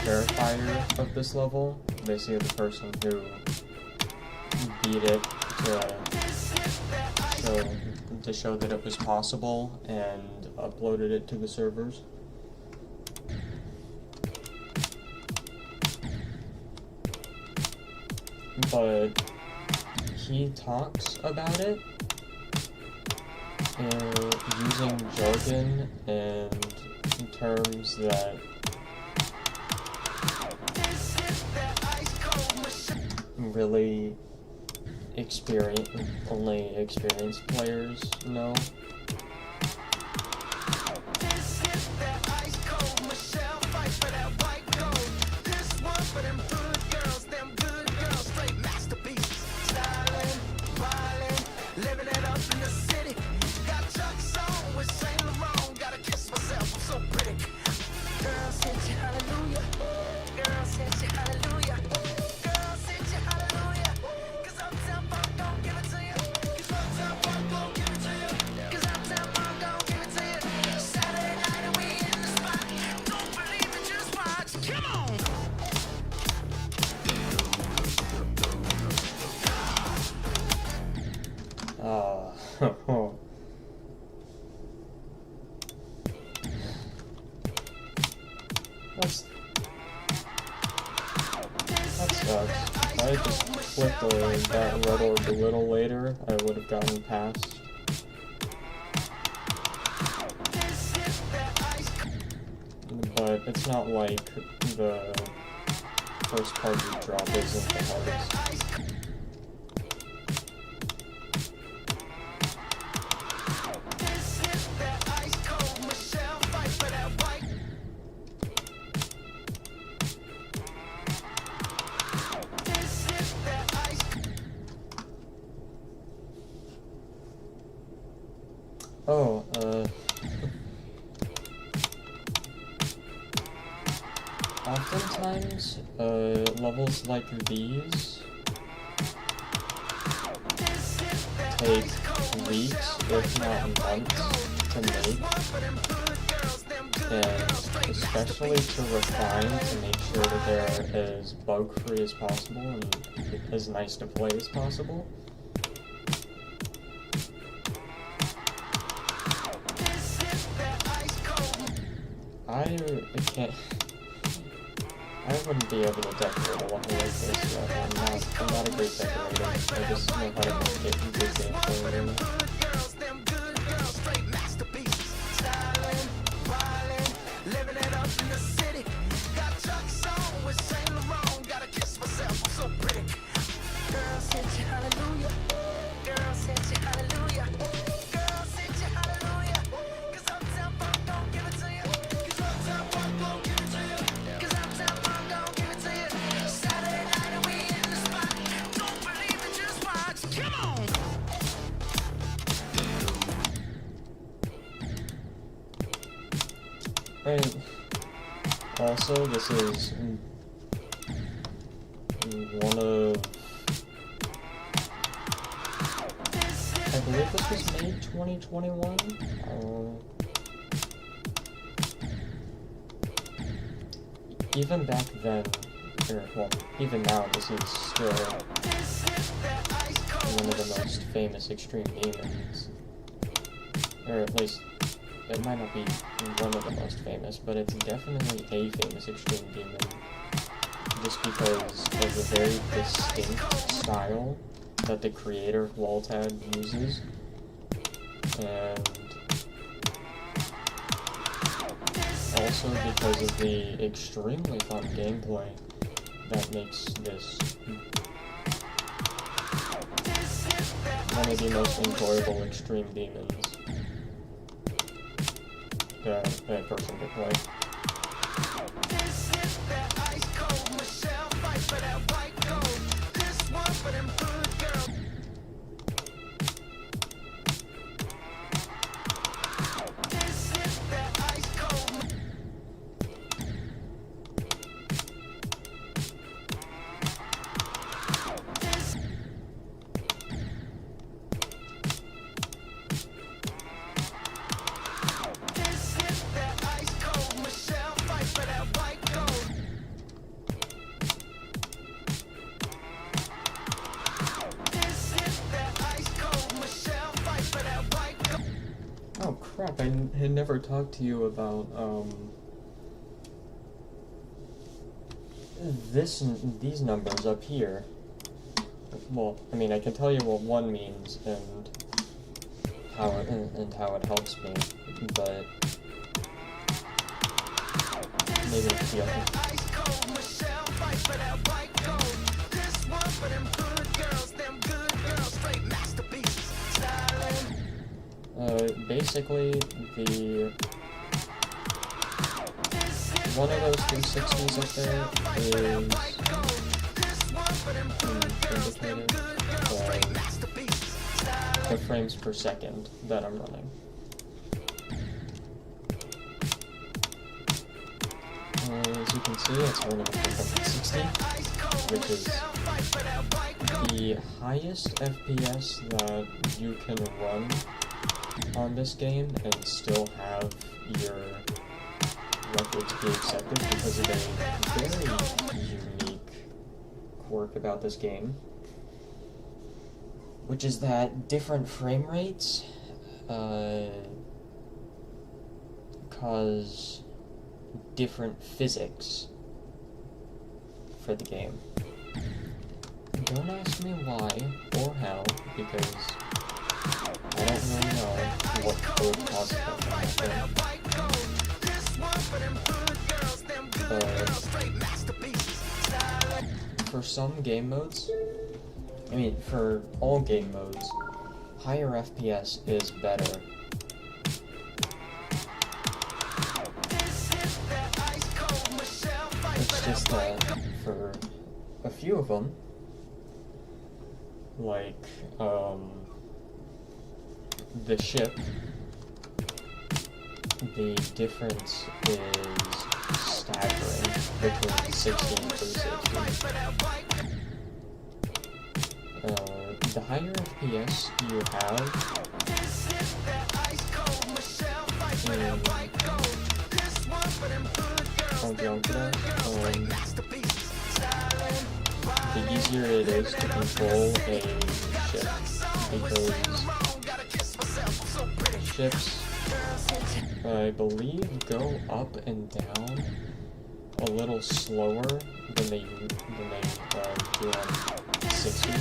verifier of this level, basically the person who beat it to show that it was possible and uploaded it to the servers. But he talks about it using jargon and terms that really only experienced players know. That sucks. If I had just flipped that red orb a little later, I would have gotten past. But it's not like the first part you drop isn't the hardest. Oh, oftentimes, levels like these take weeks, if not months, to make, and especially to refine to make sure that they're as bug-free as possible and as nice to play as possible. I can't. I wouldn't be able to decorate a level like this. I'm not a great decorator. I just know how to make it good gameplay. Right. Also, this is one of... I believe this was made 2021? Even back then, well, even now, this is still one of the most famous extreme demons. Or at least, it might not be one of the most famous, but it's definitely a famous extreme demon. Just because of the very distinct style that the creator of Waltad uses. And also because of the extremely fun gameplay that makes this one of the most enjoyable extreme demons that a person could play. Oh crap, I had never talked to you about, these numbers up here. Well, I mean, I can tell you what one means and how it helps me, but maybe the other. Basically, one of those 360s up there is indicated by the frames per second that I'm running. As you can see, it's running at 360, which is the highest FPS that you can run on this game and still have your record to be accepted because of a very unique quirk about this game, which is that different frame rates cause different physics for the game. Don't ask me why or how, because I don't really know what code causes that to happen. for some game modes, I mean, for all game modes, higher FPS is better. It's just that for a few of them, like the ship, the difference is staggering between 60 and 360. The higher FPS you have on Junkra, the easier it is to control a ship, because ships, I believe, go up and down a little slower than they do on 60.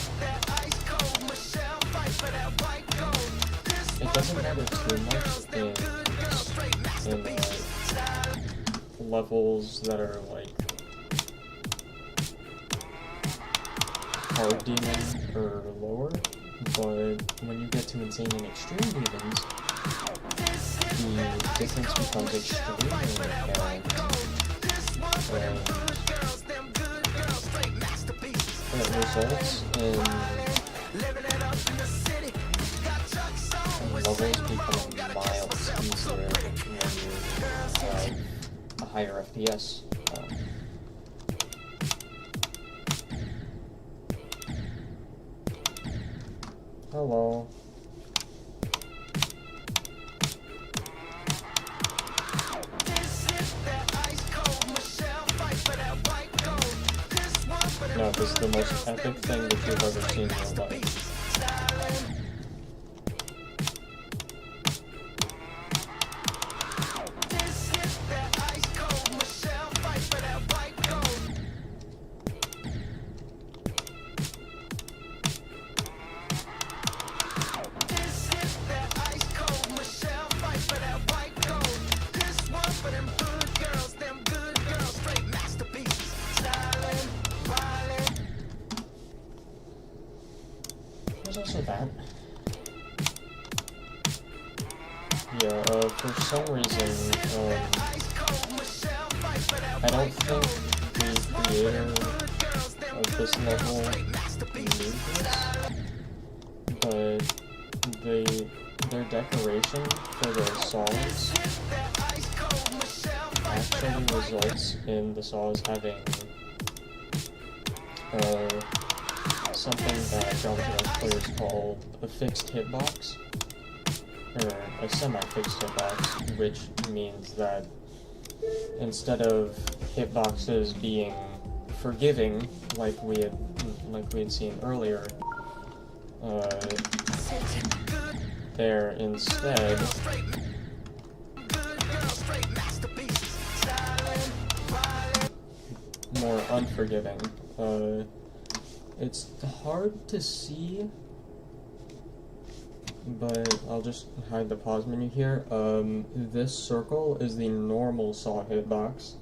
It doesn't matter too much in levels that are like hard demon or lower, but when you get to insane and extreme demons, the difference becomes extremely apparent, and it results in levels becoming miles easier when you have a higher FPS. Hello. No, this is the most epic thing that you've ever seen in your life. There's also that. Yeah, for some reason, I don't think the creator of this level knew this, but their decoration for their saws actually results in the saws having something that Junkra players call a fixed hitbox, or a semi-fixed hitbox, which means that instead of hitboxes being forgiving, like we had seen earlier, they're instead more unforgiving. It's hard to see, but I'll just hide the pause menu here. This circle is the normal saw hitbox.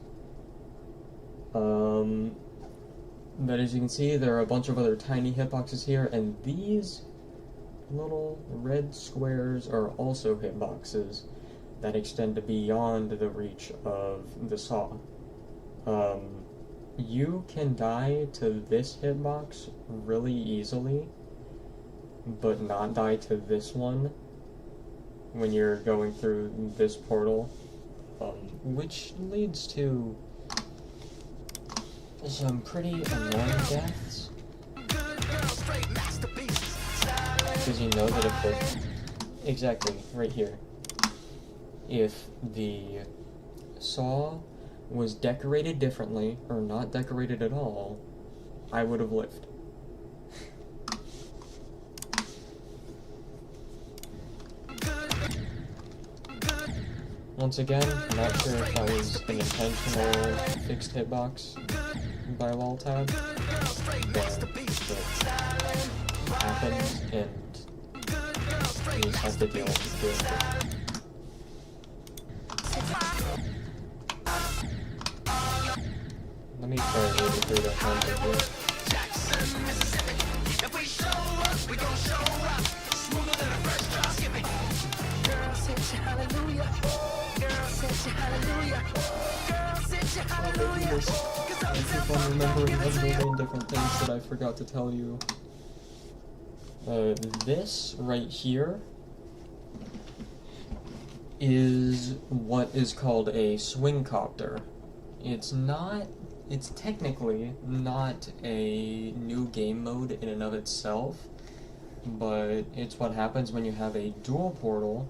But as you can see, there are a bunch of other tiny hitboxes here, and these little red squares are also hitboxes that extend beyond the reach of the saw. You can die to this hitbox really easily, but not die to this one when you're going through this portal, which leads to some pretty annoying deaths, because you know that if it, exactly, right here, if the saw was decorated differently, or not decorated at all, I would have lived. Once again, I'm not sure if that was an intentional fixed hitbox by Walltab, but it happens, and you just have to deal with it. me try 83.9 here. I keep on remembering a million different things that I forgot to tell you. This right here is what is called a swing copter. It's technically not a new game mode in and of itself, but it's what happens when you have a dual portal.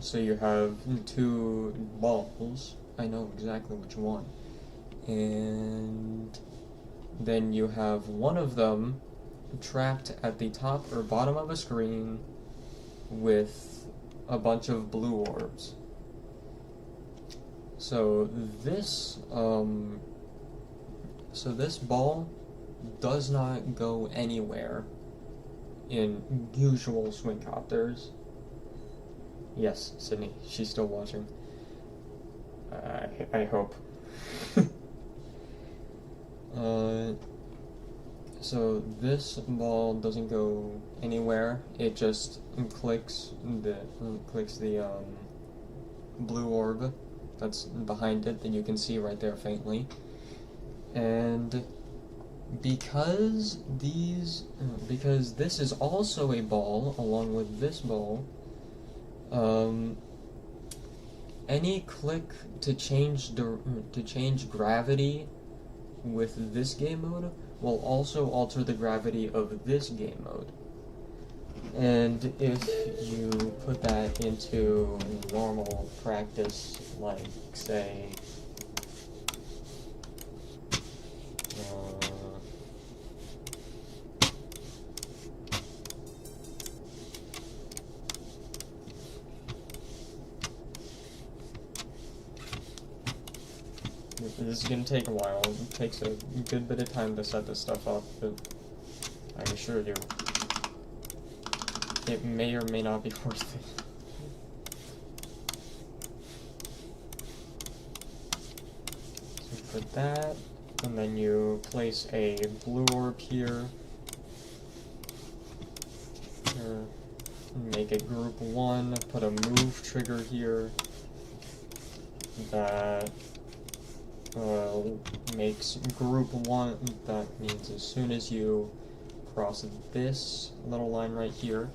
So you have two balls, I know exactly which one, and then you have one of them trapped at the top or bottom of a screen with a bunch of blue orbs. So this ball does not go anywhere in usual swing copters. Yes, Sydney, she's still watching. I hope. So this ball doesn't go anywhere. It just clicks the blue orb that's behind it that you can see right there faintly. And because this is also a ball along with this ball, any click to change gravity with this game mode will also alter the gravity of this game mode. And if you put that into normal practice, like say this is going to take a while. It takes a good bit of time to set this stuff up, but I assure you, it may or may not be worth it. So put that, and then you place a blue orb here. Or make it group 1, put a move trigger here. That makes group 1, that means as soon as you cross this little line right here,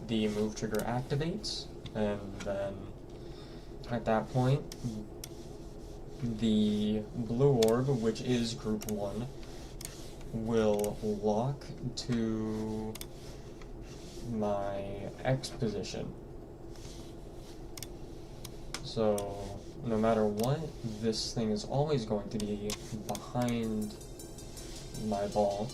the move trigger activates, and then at that point, the blue orb, which is group 1, will lock to my X position. So no matter what, this thing is always going to be behind my ball.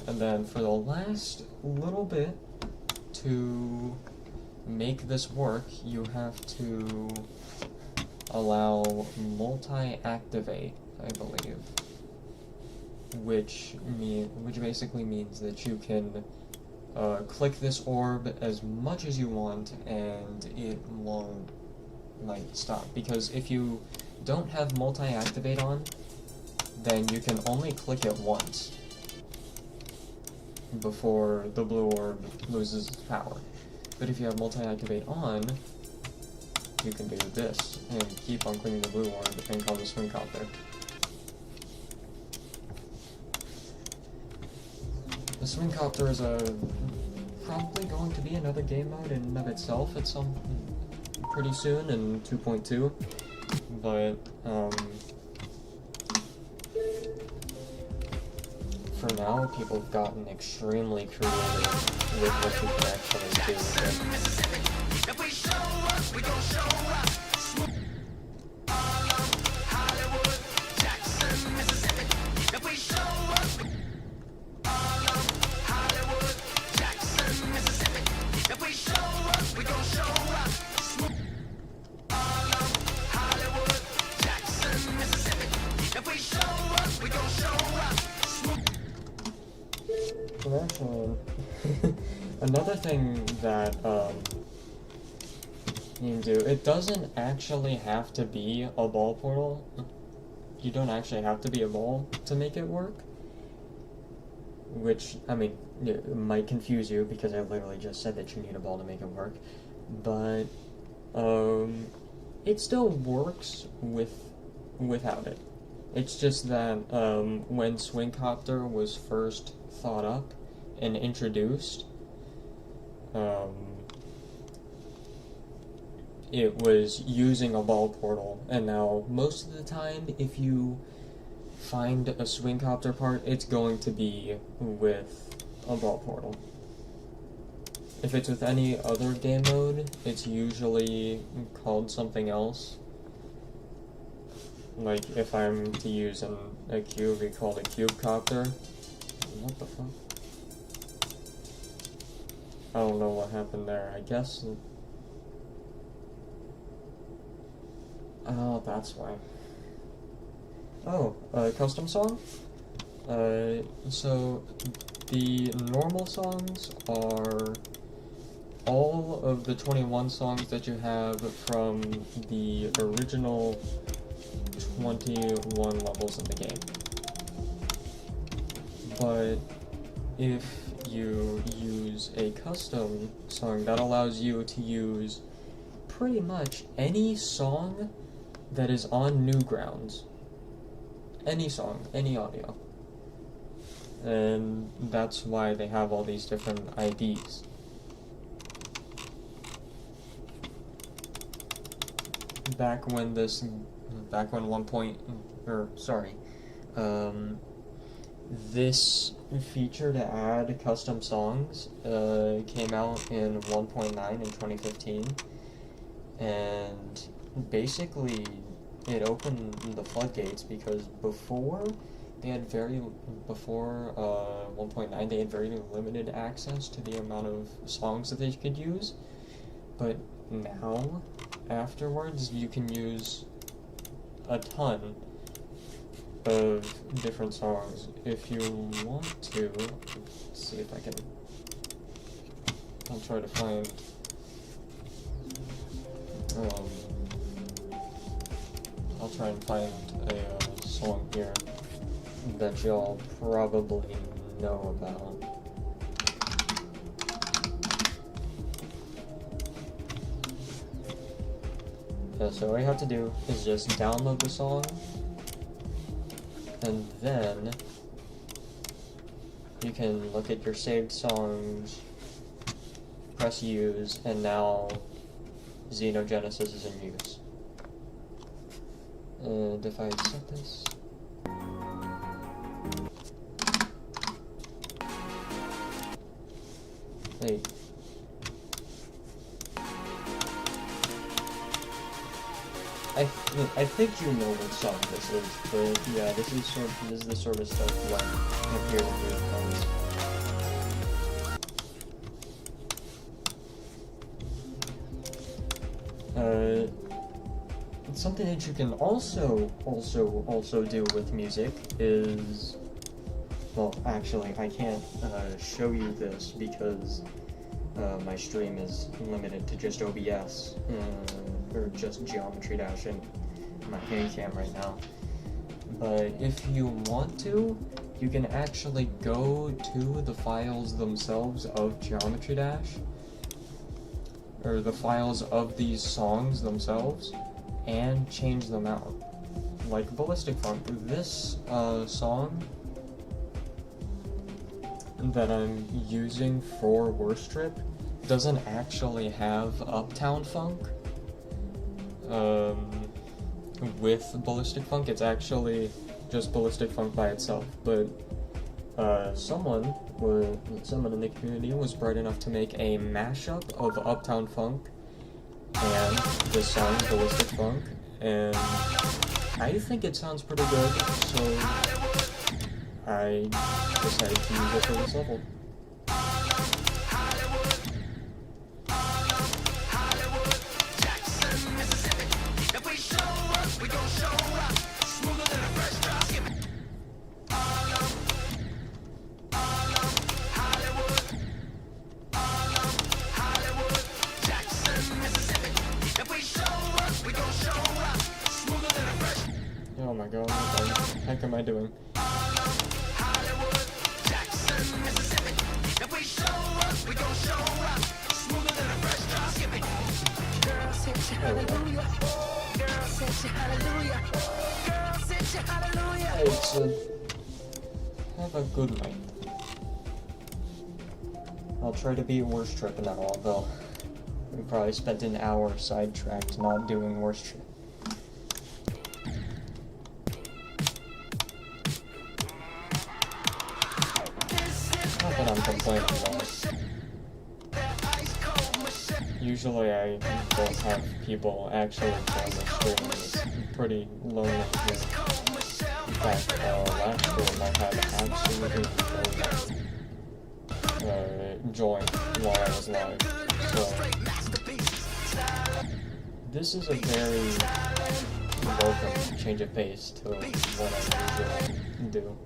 And then for the last little bit, to make this work, you have to allow multi-activate, I believe. Which basically means that you can click this orb as much as you want, and it won't, like, stop. Because if you don't have multi-activate on, then you can only click it once before the blue orb loses its power. But if you have multi-activate on, you can do this, and keep on clicking the blue orb and call the swing copter. The swing copter is probably going to be another game mode in and of itself at some pretty soon in 2.2, but for now, people have gotten extremely creative with what you can actually do with it. Actually, another thing that you can do. It doesn't actually have to be a ball portal. You don't actually have to be a ball to make it work. Which, I mean, it might confuse you because I literally just said that you need a ball to make it work. But, it still works without it. It's just that, when Swingcopter was first thought up and introduced, it was using a ball portal, and now most of the time, if you find a Swingcopter part, it's going to be with a ball portal. If it's with any other game mode, it's usually called something else. Like, if I'm to use a cube, we call it a Cubecopter. What the fuck? I don't know what happened there. I guess... Oh, that's why. Oh, custom song? So, the normal songs are all of the 21 songs that you have from the original 21 levels in the game. But if you use a custom song, that allows you to use pretty much any song that is on Newgrounds. Any song, any audio. And that's why they have all these different IDs. Back when this feature to add custom songs came out in 1.9 in 2015, and basically it opened the floodgates because before 1.9 they had very limited access to the amount of songs that they could use, but now afterwards you can use a ton of different songs. If you want to, let's see if I can, I'll try to find I'll try and find a song here that y'all probably know about. Yeah, so all you have to do is just download the song, and then you can look at your saved songs, press use, and now Xenogenesis is in use. And if I set this... Wait. I think you know what song this is, but yeah, this is the sort of stuff like up here that it comes. Something that you can also do with music is, well, actually, I can't show you this because my stream is limited to just OBS. Or just Geometry Dash and my Handcam right now. But if you want to, you can actually go to the files themselves of Geometry Dash, or the files of these songs themselves, and change them out. Like Ballistic Funk, this song that I'm using for Worst Trip doesn't actually have Uptown Funk. With Ballistic Funk, it's actually just Ballistic Funk by itself, but someone in the community was bright enough to make a mashup of Uptown Funk and the song Ballistic Funk, and I think it sounds pretty good, so I decided to use it for this level. heck am I doing? Have a good night. I'll try to be a worst trip now, although we probably spent an hour sidetracked not doing worst trip. Not that I'm complaining about it. Usually I don't have people actually join the stream. It's pretty lonely here. In fact, last stream I had absolutely no one join while I was live. So this is a very welcome change of pace to what I usually do.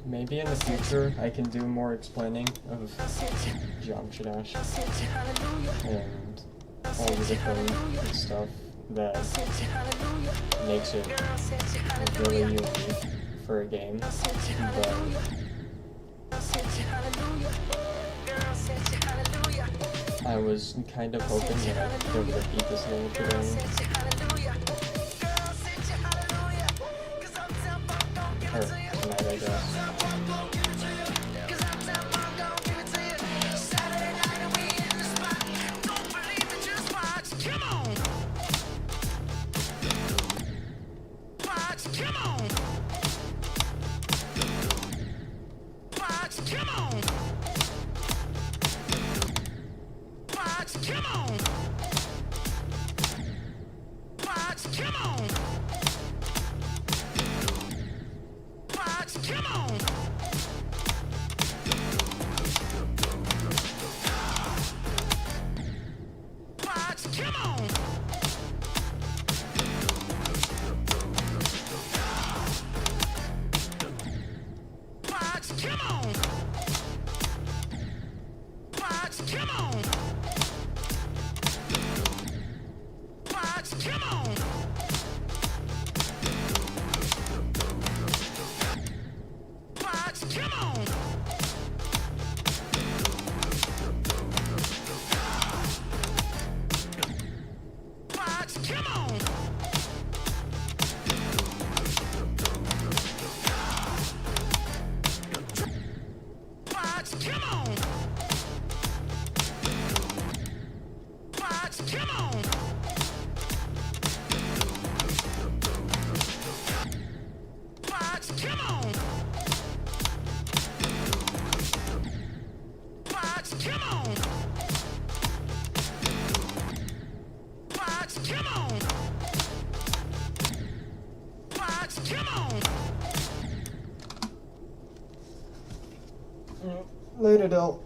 Maybe in the future I can do more explaining of Geometry Dash and all the different stuff that makes it really unique for a game, but I was kind of hoping that I'd be able to beat this level today. Or tonight, I guess. Later, Del.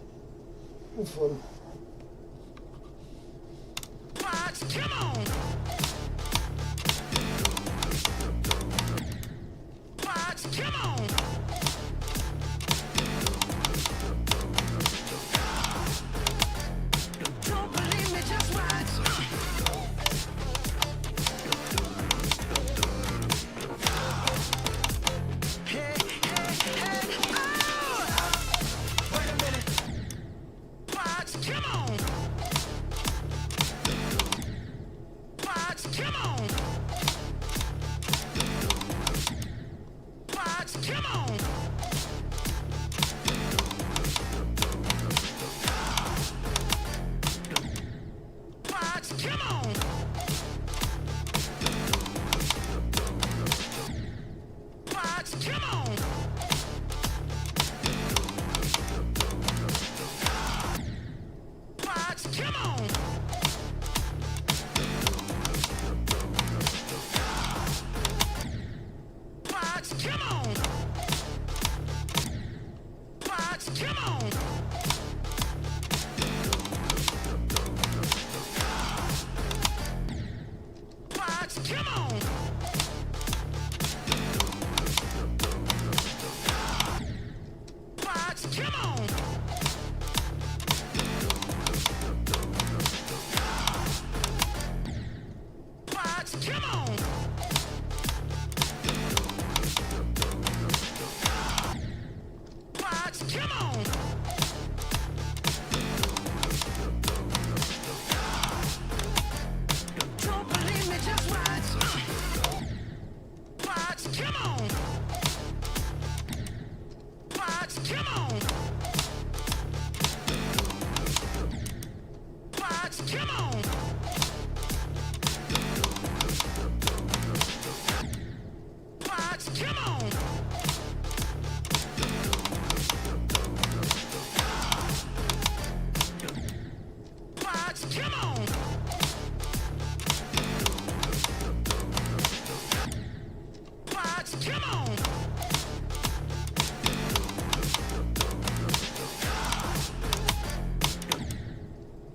Have fun. come on. Fox, come on. Fox, come on. Fox, come on.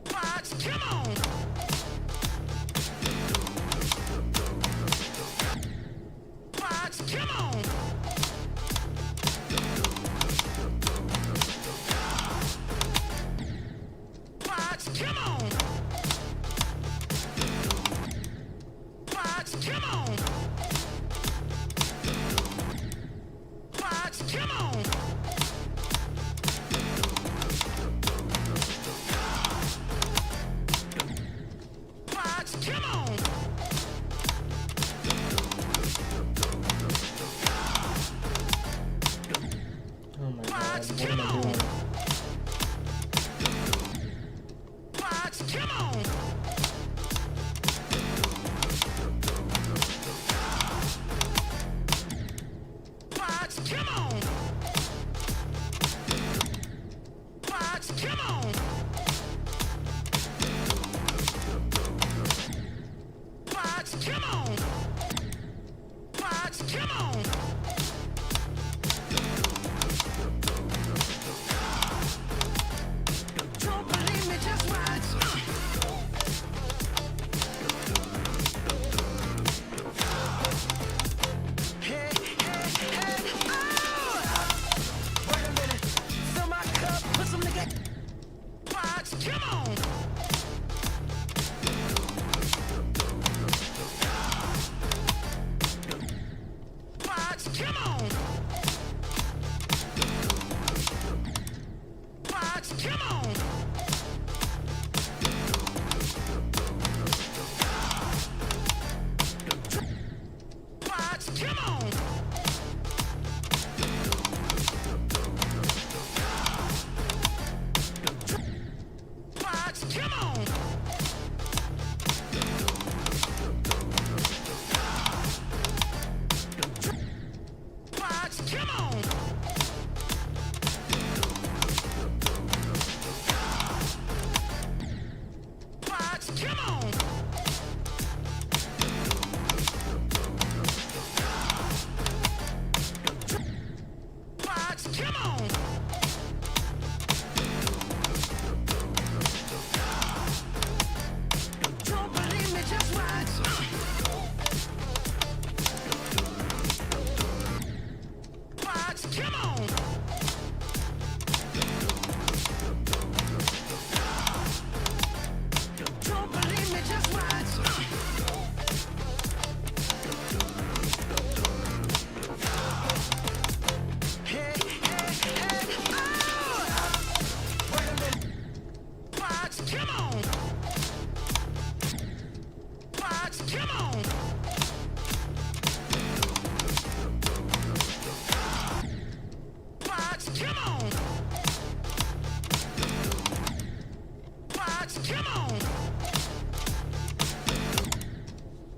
Fox, come on. Fox, come on. Fox, come on. Fox, come on. Fox, come on. Fox, come on. Oh my god, Fox, what am come I on. doing? Fox, come on. Fox, come on. Fox, come on. Fox, come on. Fox, come on. Don't believe me, just watch. Hey, hey, hey, oh! Wait a minute. Fill my cup, put some together. Fox, come on. Fox, come on. Fox, come on. Fox, come on. Fox, come on. Fox, come on. Fox, come on. Fox, come on. Don't believe me, just watch. Fox, come on. Don't believe me, just watch. Hey, hey, hey, oh! Wait a minute. Fox, come on. Fox, come on. Fox, come on. Fox, come on.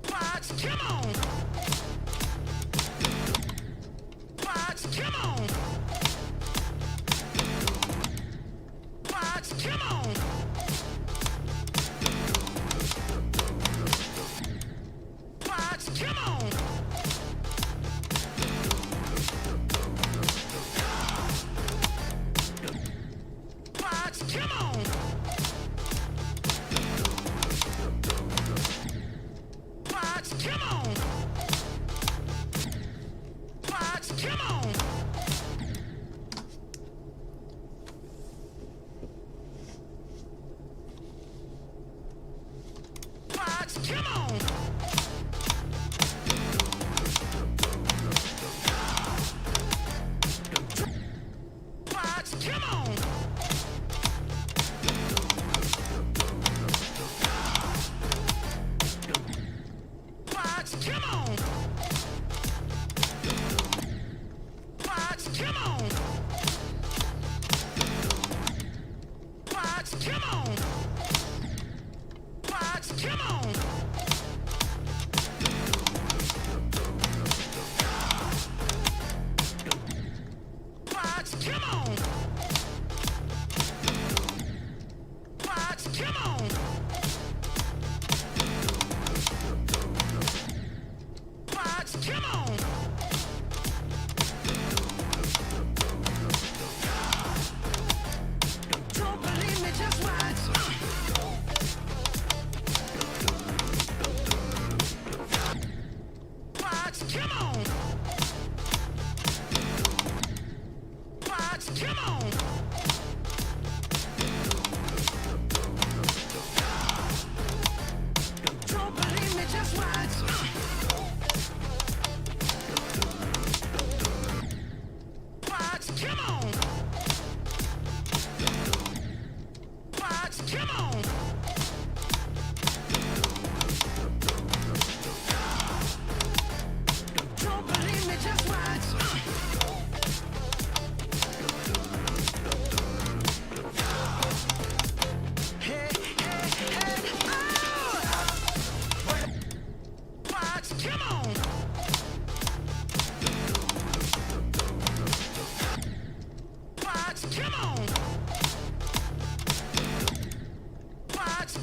Fox, come on. Fox, come on. Fox, come on. Fox, come on. Fox, come on. Fox, come on.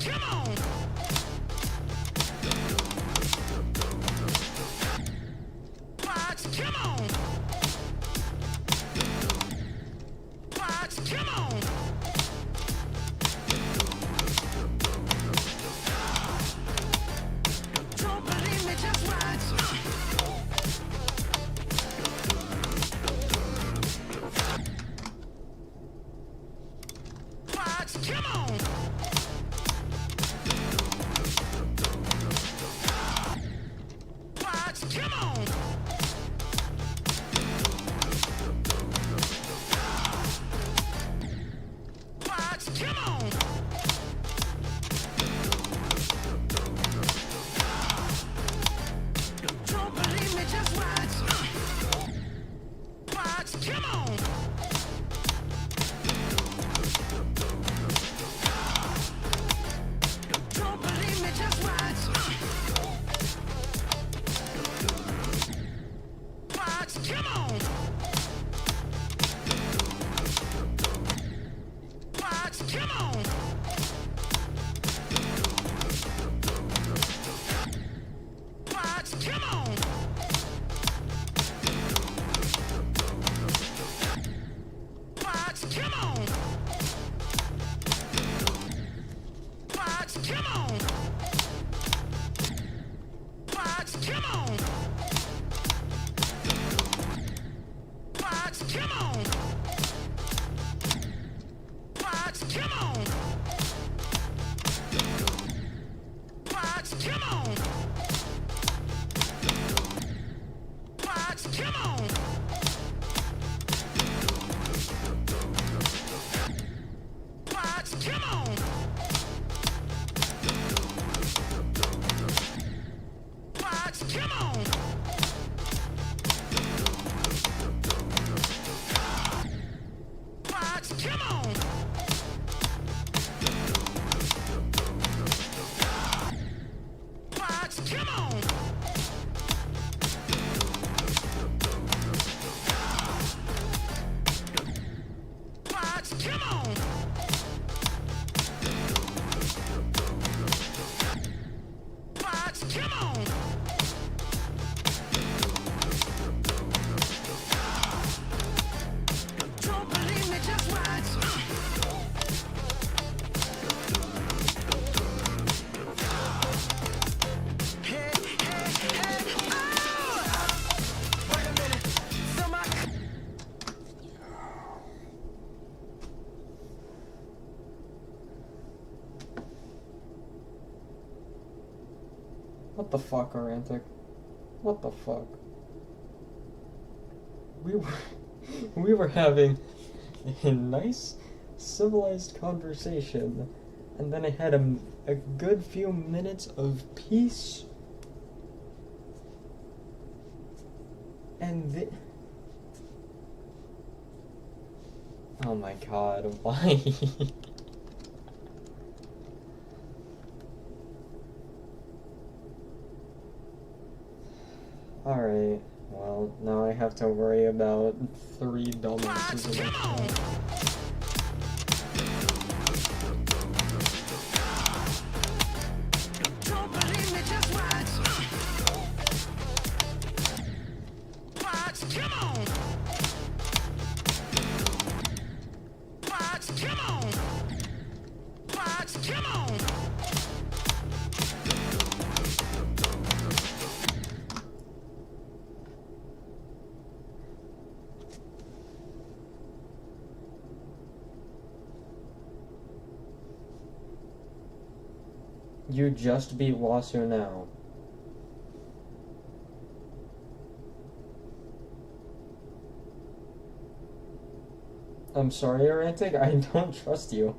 come on. Watch, come on. Watch, come on. Don't believe me, just watch. Watch, come on. Watch, come on. Watch, come on. Don't believe me, just watch. Watch, come on. Don't believe me, just watch. Watch, come on. Watch, come on. Watch, come on. Watch, come on. Watch, come on. Watch, come on. Watch, come on. Watch, come on. Watch, come on. Watch, come on. Watch, come on. Watch, come on. Watch, come on. Watch, come on. Watch, come on. Watch, come on. Don't believe me, just watch. Hey, hey, hey, oh! Wait a minute. So my What the fuck, Arantic? What the fuck? We were having a nice, civilized conversation, and then I had a good few minutes of peace, and oh my god, why? Alright, well, now I have to worry about 3 dumbasses in the chat. Don't believe me, just watch. Watch, come on. Watch, come on. Watch, come on. You just beat Wasu now. I'm sorry, Arantic, I don't trust you.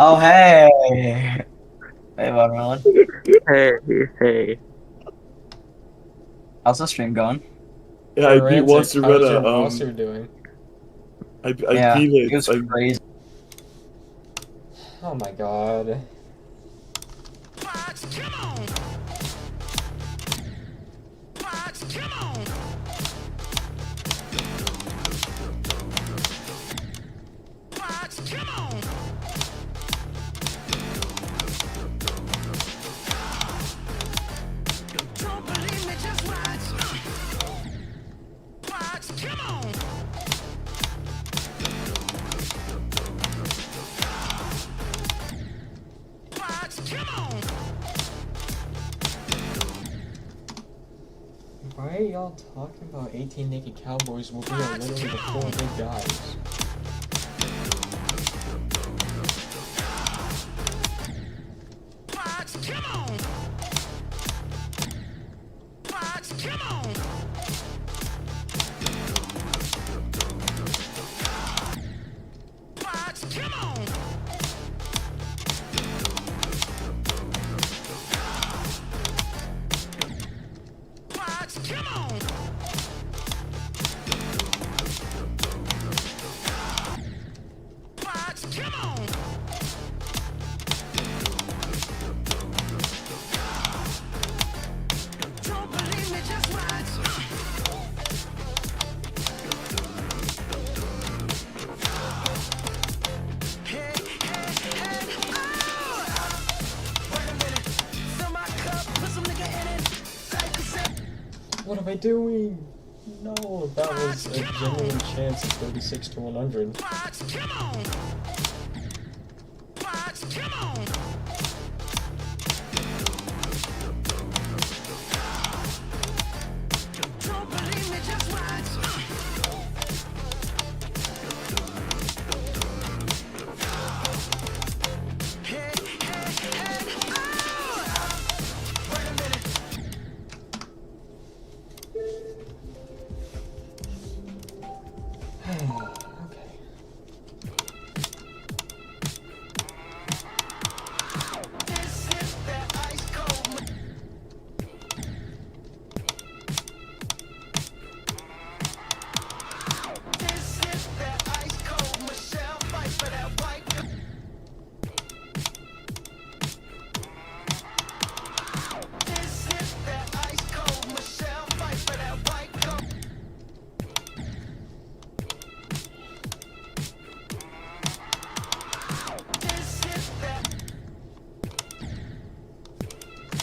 Oh, hey! Hey, Watermelon. Hey. How's the stream going? Yeah, I beat Arantic, how's your Wasuretta. Wasu doing? I Yeah, beat it was it. crazy. Oh my god. Fox, come on. Fox, come on. Fox, come on. Don't believe me, just watch. Fox, come on. Fox, come on. Why are y'all talking about 18 Naked Cowboys when we are literally the 4 big guys? Fox, come on. Fox, come on. Fox, come on. Fox, come on. Fox, come on. Don't believe me, just watch. Hey, hey, hey, oh! Wait a minute. Fill my cup, put some nigga in it. Take a sip. What am I doing? No, that was a genuine chance of 36 to 100. Fox, come on. Fox, come on. Don't believe me, just watch. Hey, hey, hey, oh! Wait a minute. Okay. This is that ice cold. This is that ice cold. Michelle, fight for that white girl. This is that ice cold. Michelle, fight for that white girl. This is that.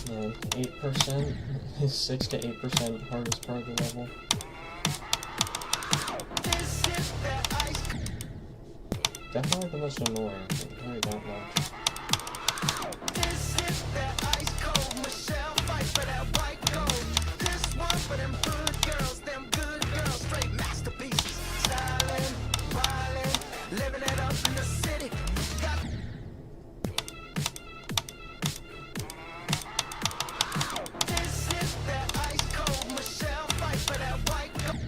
And 8% is 6 to 8% hardest part of the level. This is that ice. Definitely the most annoying. Very that much. This is that ice cold. Michelle, fight for that white gold. This one for them good girls, them good girls, straight masterpieces. Stylin', wildin', living it up in the city. Got this is that ice cold. Michelle, fight for that white gold.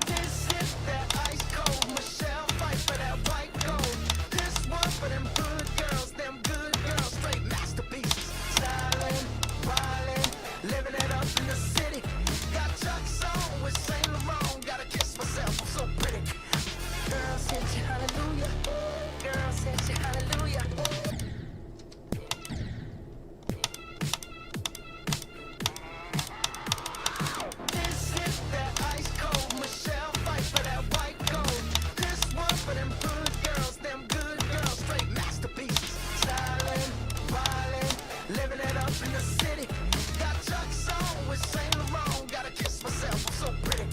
This is that ice cold. Michelle, fight for that white gold. This one for them good girls, straight masterpieces. Stylin', wildin', living it up in the city. Got Chuck's on with Saint Laurent. Gotta kiss myself, I'm so pretty. Girl said you hallelujah. Girl said you hallelujah. This is that ice cold. Michelle, fight for that white gold. This one for them good girls, straight masterpieces. Stylin', wildin', living it up in the city. Got Chuck's on with Saint Laurent. Gotta kiss myself, I'm so pretty.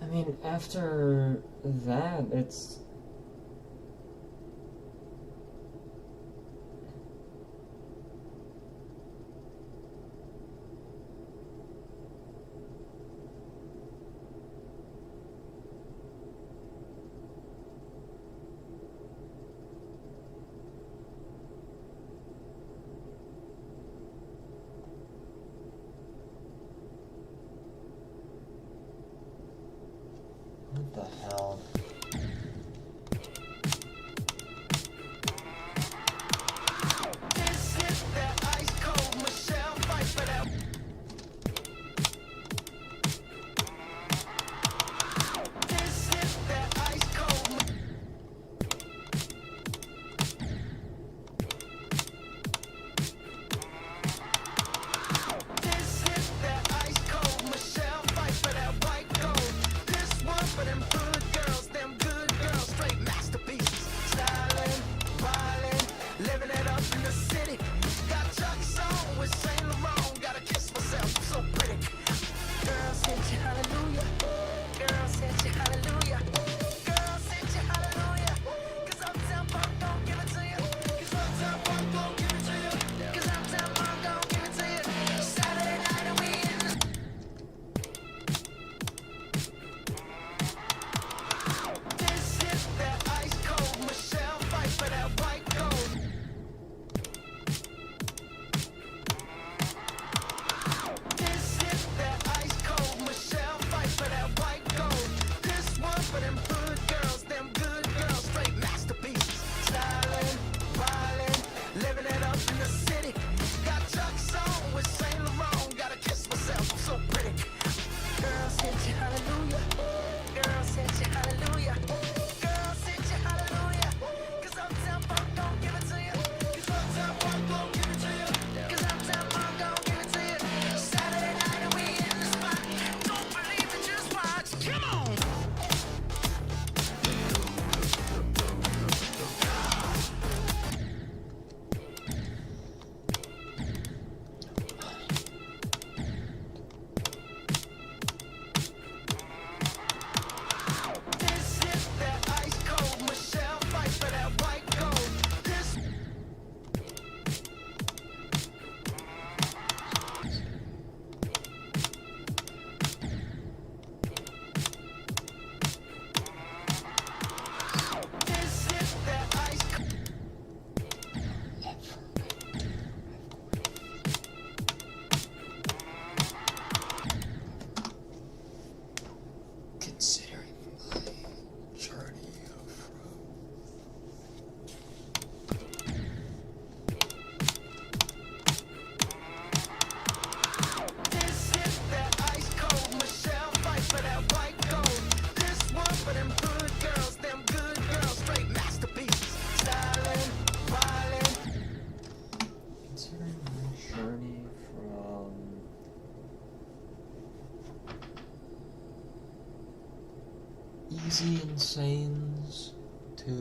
I mean, after that, it's. What the hell? This is that ice cold Michelle fight for that. This is that ice cold. This is that ice cold Michelle fight for that white gold. This one for them good girls, straight masterpieces. Stylin', wildin', living it up in the city. Got Chuck's on with Saint Laurent, gotta kiss myself, I'm so pretty. Girls hit you hallelujah, girls hit you hallelujah, girls hit you hallelujah. 'Cause Uptown Funk gon' give it to you, 'cause Uptown Funk gon' give it to you, 'cause Uptown Funk gon' give it to you. Saturday night and we in the This is that ice cold Michelle fight for that white gold. This is that ice cold Michelle fight for that white gold. This one for them good girls, straight masterpieces. Stylin', wildin', living it up in the city. Got Chuck's on with Saint Laurent, gotta kiss myself, I'm so pretty. Girls hit you hallelujah, girls hit you hallelujah, girls hit you hallelujah. 'Cause Uptown Funk gon' give it to you, 'cause Uptown Funk gon' give it to you, 'cause Uptown Funk gon' give it to you. Saturday night and we in the spot. Don't believe it, just watch. Come on. This is that ice cold Michelle fight for that white gold. This This is that ice cold. Considering my journey from. This is that ice cold Michelle fight for that white gold. This one for them good girls, straight masterpieces. Stylin', wildin'. Considering my journey from. Easy Insanes to.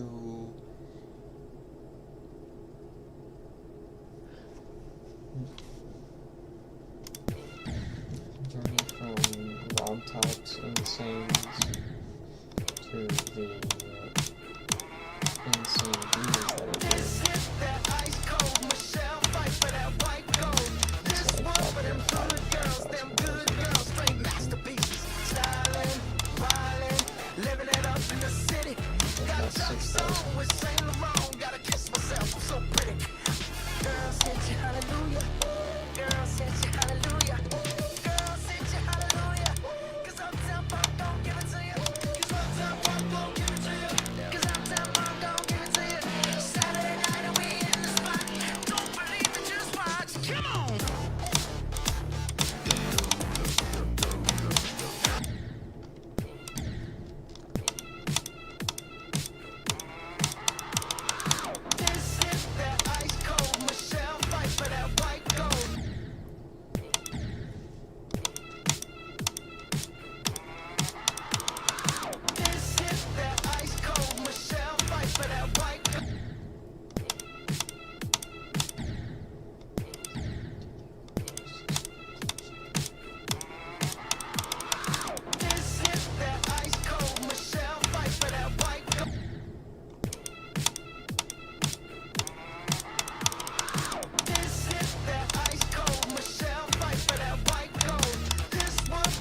Journey from Rob Top's Insanes to the insane views that I did. This is that ice cold Michelle fight for that white gold. This one for them good girls, straight masterpieces. Stylin', wildin', living it up in the city. Got Chuck's on with Saint Laurent, gotta kiss myself, I'm so pretty. Girls hit you hallelujah, girls hit you hallelujah, girls hit you hallelujah. 'Cause Uptown Funk gon' give it to you, 'cause Uptown Funk gon' give it to you, 'cause Uptown Funk gon' give it to you. Saturday night and we in the spot. Don't believe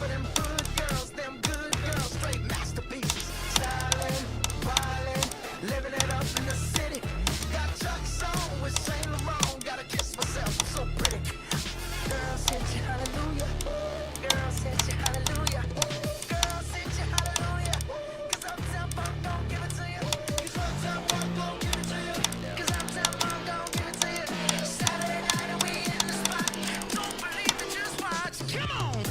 for them hood girls, them good girls, straight masterpieces. Stylin', wildin', living it up in the city. Got Chuck's on with Saint Laurent, gotta kiss myself, I'm so pretty. Girls hit you hallelujah, girls hit you hallelujah, girls hit you hallelujah, 'cause Uptown Funk don't give it to you, 'cause Uptown Funk don't give it to you, 'cause Uptown Funk don't give it to you. Saturday night and we in the spot, don't believe it, just watch, come on.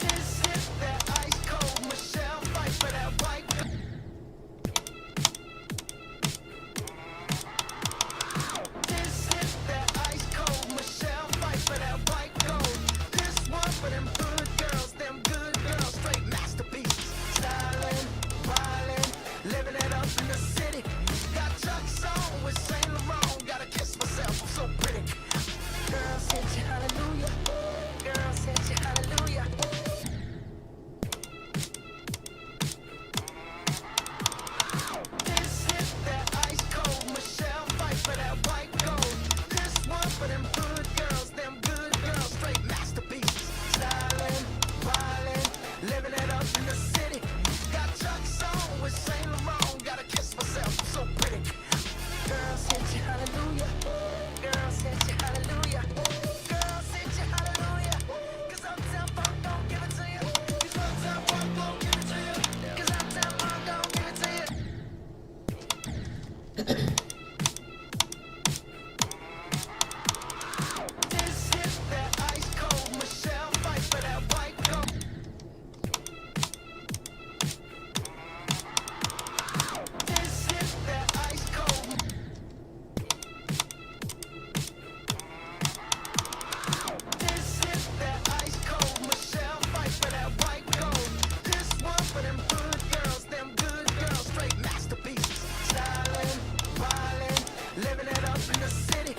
This is that ice cold Michelle fight for that white girl. This is that ice cold Michelle fight for that white gold. This one for them hood girls, them good girls, straight masterpieces. Stylin', wildin', living it up in the city. Got Chuck's on with Saint Laurent, gotta kiss myself, I'm so pretty. Girls hit you hallelujah, girls hit you hallelujah. This is that ice cold Michelle fight for that white gold. This one for them hood girls, them good girls, straight masterpieces. Stylin', wildin', living it up in the city. Got Chuck's on with Saint Laurent, gotta kiss myself, I'm so pretty. Girls hit you hallelujah, girls hit you hallelujah, girls hit you hallelujah, 'cause Uptown Funk don't give it to you, 'cause Uptown Funk don't give it to you, 'cause Uptown Funk don't give it to you. This is that ice cold Michelle fight for that white gold. This is that ice cold. This is that ice cold Michelle fight for that white gold. This one for them hood girls, them good girls, straight masterpieces. Stylin', wildin', living it up in the city.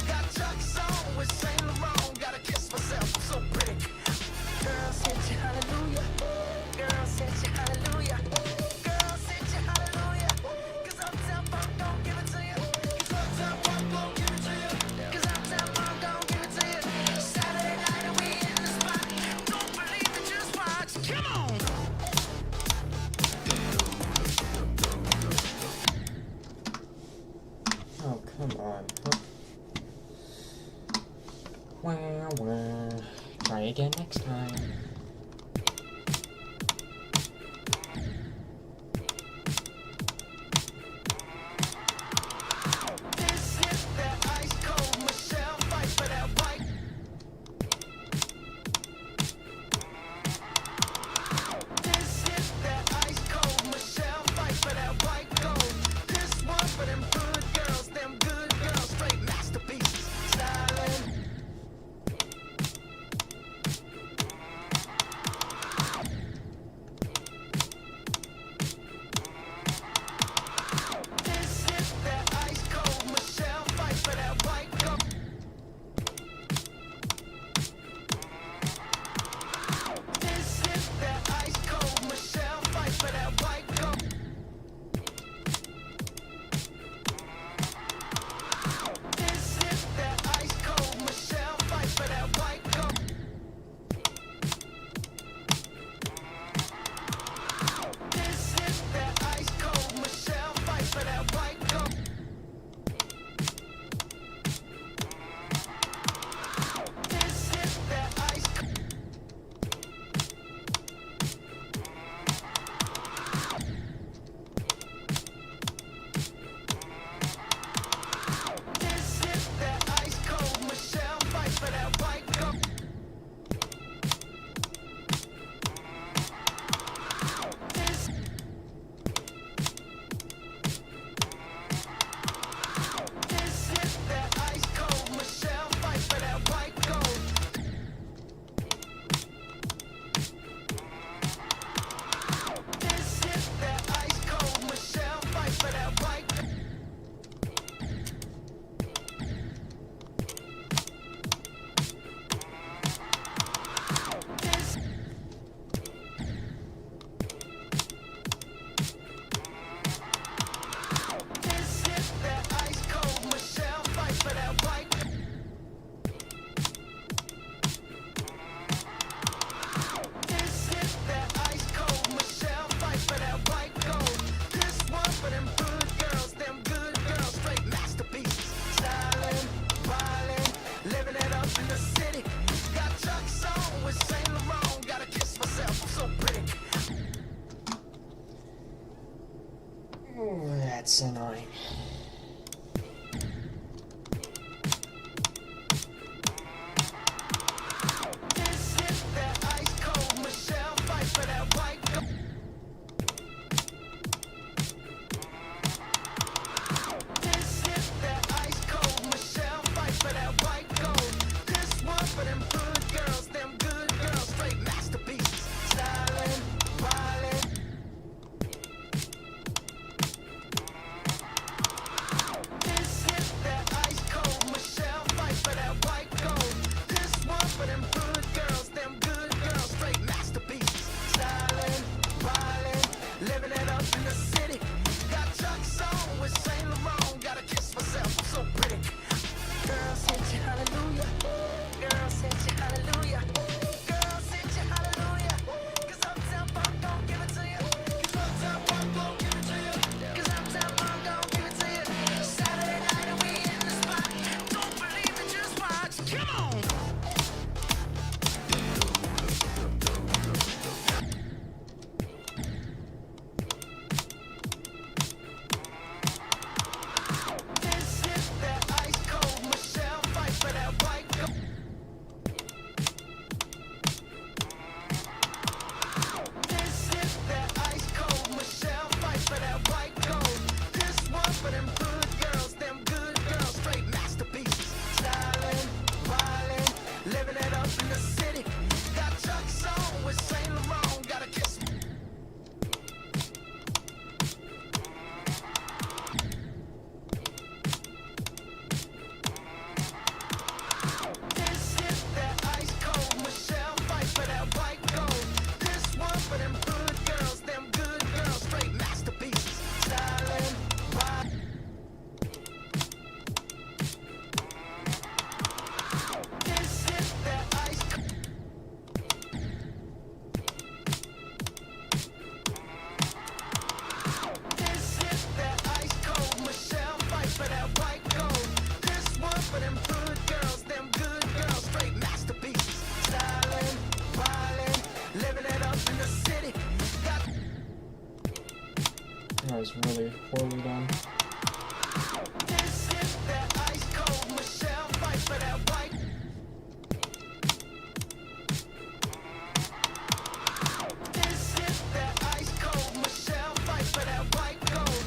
Got Chuck's on with Saint Laurent, gotta kiss myself, I'm so pretty. Girls hit you hallelujah, girls hit you hallelujah, girls hit you hallelujah, 'cause Uptown Funk don't give it to you, 'cause Uptown Funk don't give it to you, 'cause Uptown Funk don't give it to you. Saturday night and we in the spot, don't believe it, just watch, come on. Oh, come on. Wah, wah. Try again next time. This is that ice cold Michelle fight for that white. This is that ice cold Michelle fight for that white gold. This one for them hood girls, them good girls, straight masterpieces. Stylin'. Oh, that's annoying. This is that ice cold Michelle fight for that white gold. This is that ice cold Michelle fight for that white gold. This one for them good girls, straight masterpieces. Stylin', wildin'. This is that ice cold Michelle fight for that white gold. This one for them good girls, straight masterpieces. Stylin', wildin', living it up in the city. Got Chuck's on with Saint Laurent. Gotta kiss myself, I'm so pretty. Girls hit you hallelujah. Girls hit you hallelujah. Girls hit you hallelujah. 'Cause Uptown Funk gon' give it to you. 'Cause Uptown Funk gon' give it to you. 'Cause Uptown Funk gon' give it to you. Saturday night and we in the spot. Don't believe it, just watch. Come on. This is that ice cold Michelle fight for that white gold. This is that ice cold Michelle fight for that white gold. This one for them good girls, straight masterpieces. Stylin', wildin', living it up in the city. Got Chuck's on with Saint Laurent. Gotta kiss. This is that ice cold Michelle fight for that white gold. This one for them good girls, straight masterpieces. Stylin', wild. This is that ice. This is that ice cold Michelle fight for that white gold. This one for them good girls, straight masterpieces. Stylin', wildin', living it up in the city. Got That was really poorly done. this is that ice cold Michelle fight for that white. This is that ice cold Michelle fight for that white gold.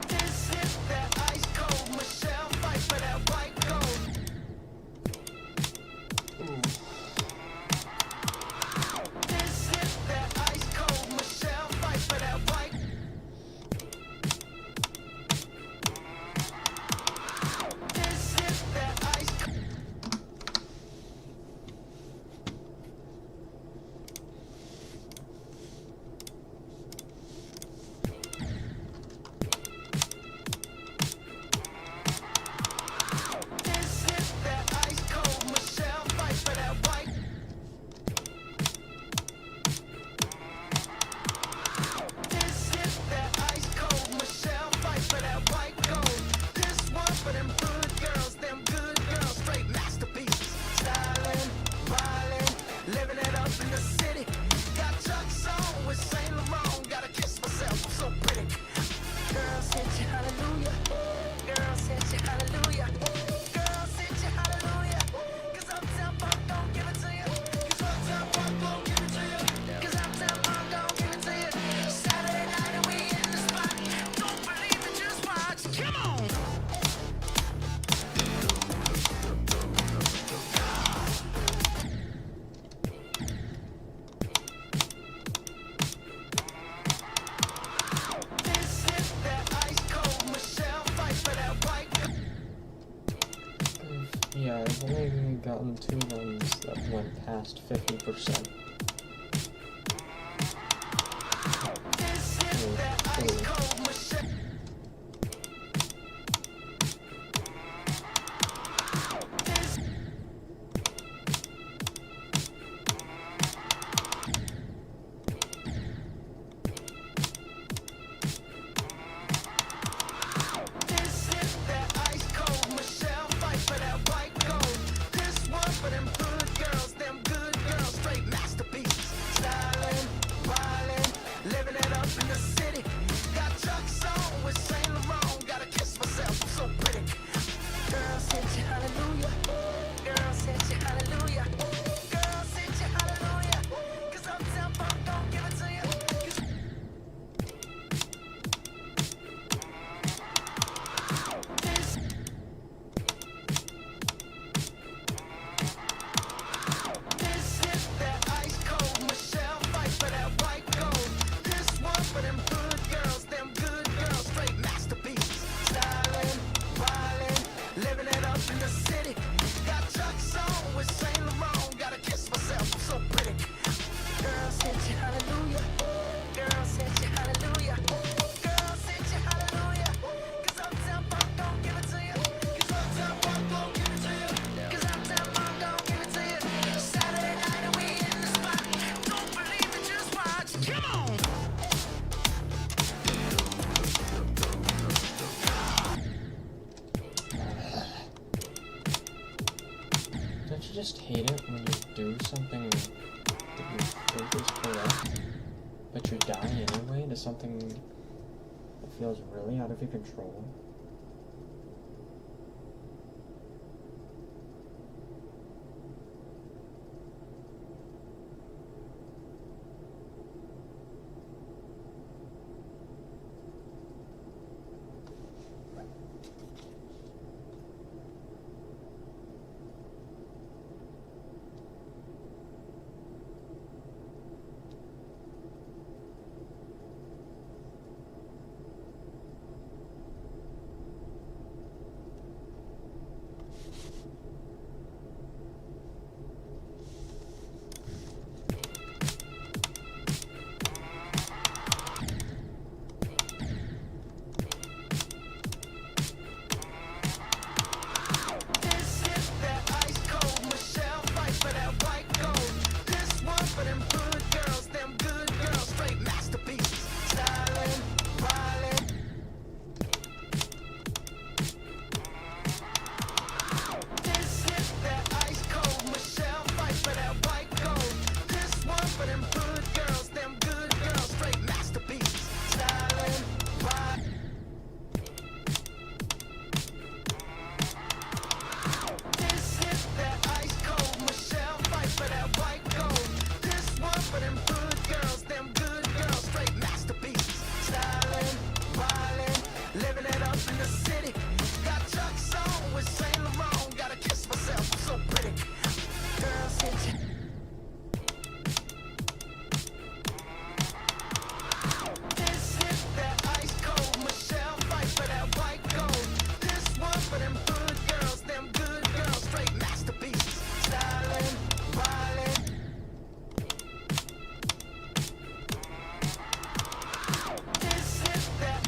This is that ice cold Michelle fight for that white gold. This is that ice cold Michelle fight for that white. This is that ice. This is that ice cold Michelle fight for that white. This is that ice cold Michelle fight for that white gold. This one for them good girls, straight masterpieces. Stylin', wildin', living it up in the city. Got Chuck's on with Saint Laurent. Gotta kiss myself, I'm so pretty. Girls hit you hallelujah. Girls hit you hallelujah. Girls hit you hallelujah. 'Cause Uptown Funk gon' give it to you. 'Cause Uptown Funk gon' give it to you. 'Cause Uptown Funk gon' give it to you. Saturday night and we in the spot. Don't believe it, just watch. Come on. This is that ice cold Michelle fight for that white gold. Yeah, I've only gotten 2 runs that went past 50%. This is that ice cold Michelle. This This is that ice cold Michelle fight for that hallelujah. Girls hit you hallelujah. Girls hit you hallelujah. 'Cause Uptown Funk don't give it to you. 'Cause this This is that ice cold Michelle fight for that white gold. This one for them hood girls, them good girls, straight masterpieces. Stylin', wildin', living it up in the city. Got Chuck's on with Saint Laurent. Gotta kiss myself, I'm so pretty. Girls hit you hallelujah. Girls hit you hallelujah. Girls hit you hallelujah. 'Cause Uptown Funk don't give it to you. 'Cause Uptown Funk don't give it to you. 'Cause Uptown Funk don't give it to you. Saturday night and we in the spot. Don't believe it, just watch. Come on. Don't you just hate it when you do something that you think is correct, but you die anyway to something that feels really out of your control? This is that ice cold Michelle fight for that white gold. This one for them hood girls, them good girls, straight masterpieces. Stylin', wildin'. This is that ice cold Michelle fight for that white gold. This one for them hood girls, them good girls, straight masterpieces. Stylin', wildin'. This is that ice cold Michelle fight for that white gold. This one for them hood girls, them good girls, straight masterpieces. Stylin', wildin', living it up in the city. Got Chuck's on with Saint Laurent. Gotta kiss myself, I'm so pretty. Girls hit you. This is that ice cold Michelle fight for that white gold. This one for them hood girls, them good girls, straight masterpieces. Stylin', wildin'. This is that.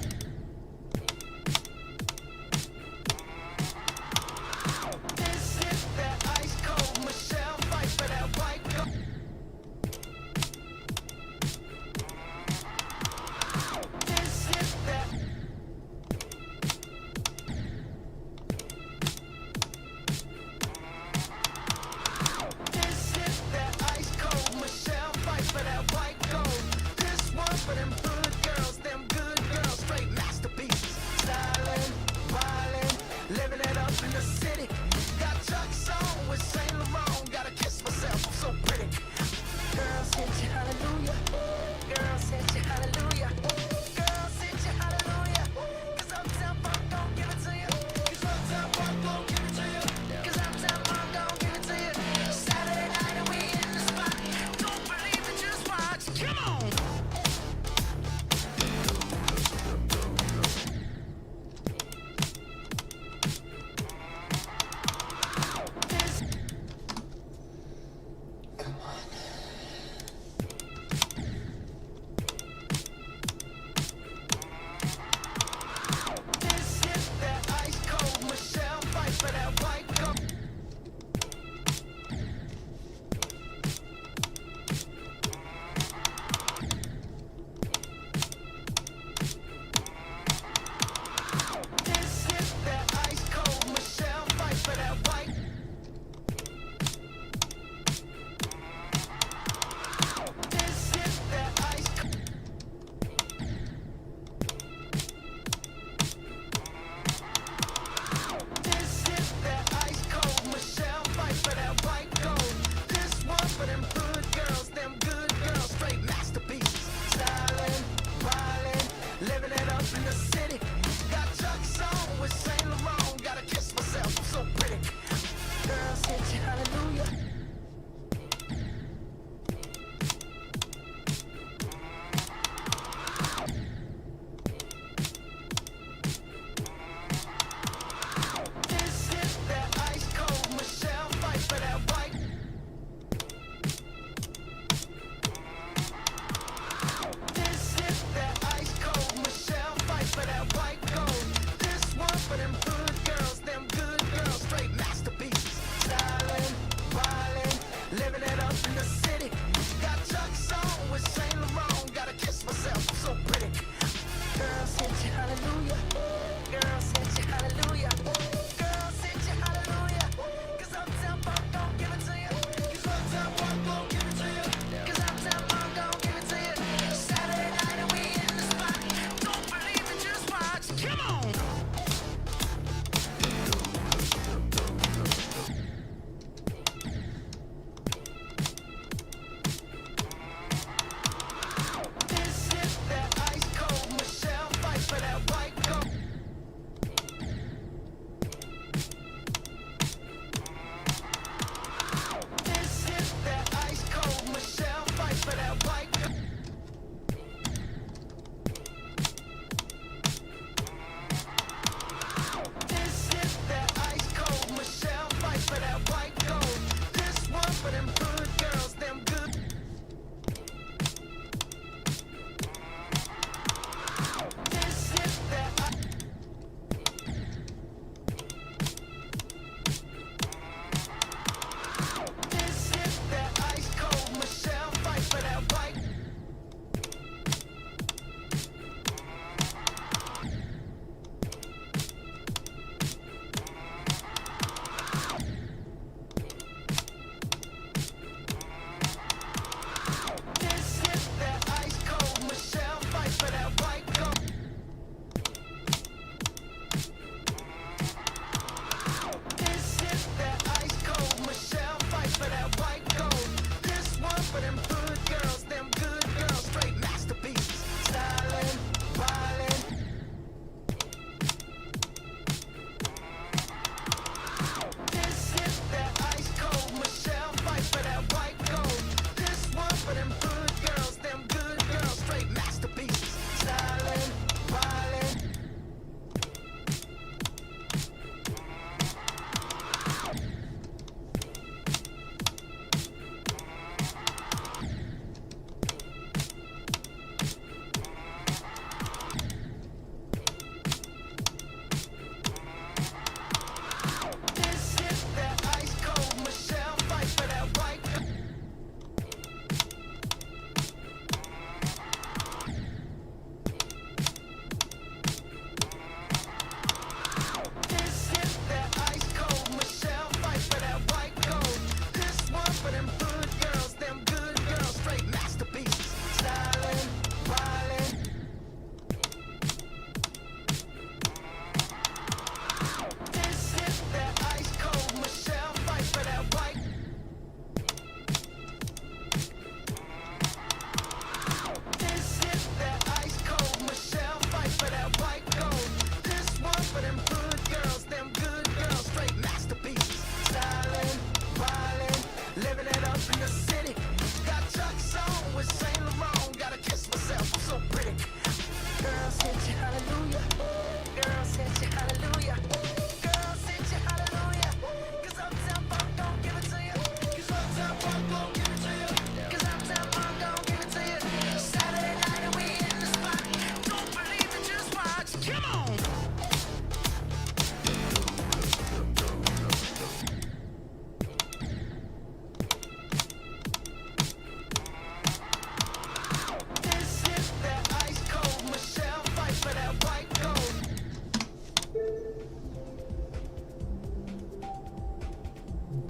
This is that ice cold Michelle fight for that white gold. This is that. This is that ice cold Michelle fight for that white gold. This one for them hood girls, them good girls, straight masterpieces. Stylin', wildin', living it up in the city. Got Chuck's on with Saint Laurent. Gotta kiss myself, I'm so pretty. Girls hit you hallelujah. Girls hit you hallelujah. Girls hit you hallelujah. 'Cause Uptown Funk don't give it to you. 'Cause Uptown Funk don't give it to you. 'Cause Uptown Funk don't give it to you. Saturday night and we in the spot. Don't believe it, just watch. Come on. This Come on. This is that ice cold Michelle fight for that white gold. This is that ice cold Michelle fight for that white. This is that ice. This is that ice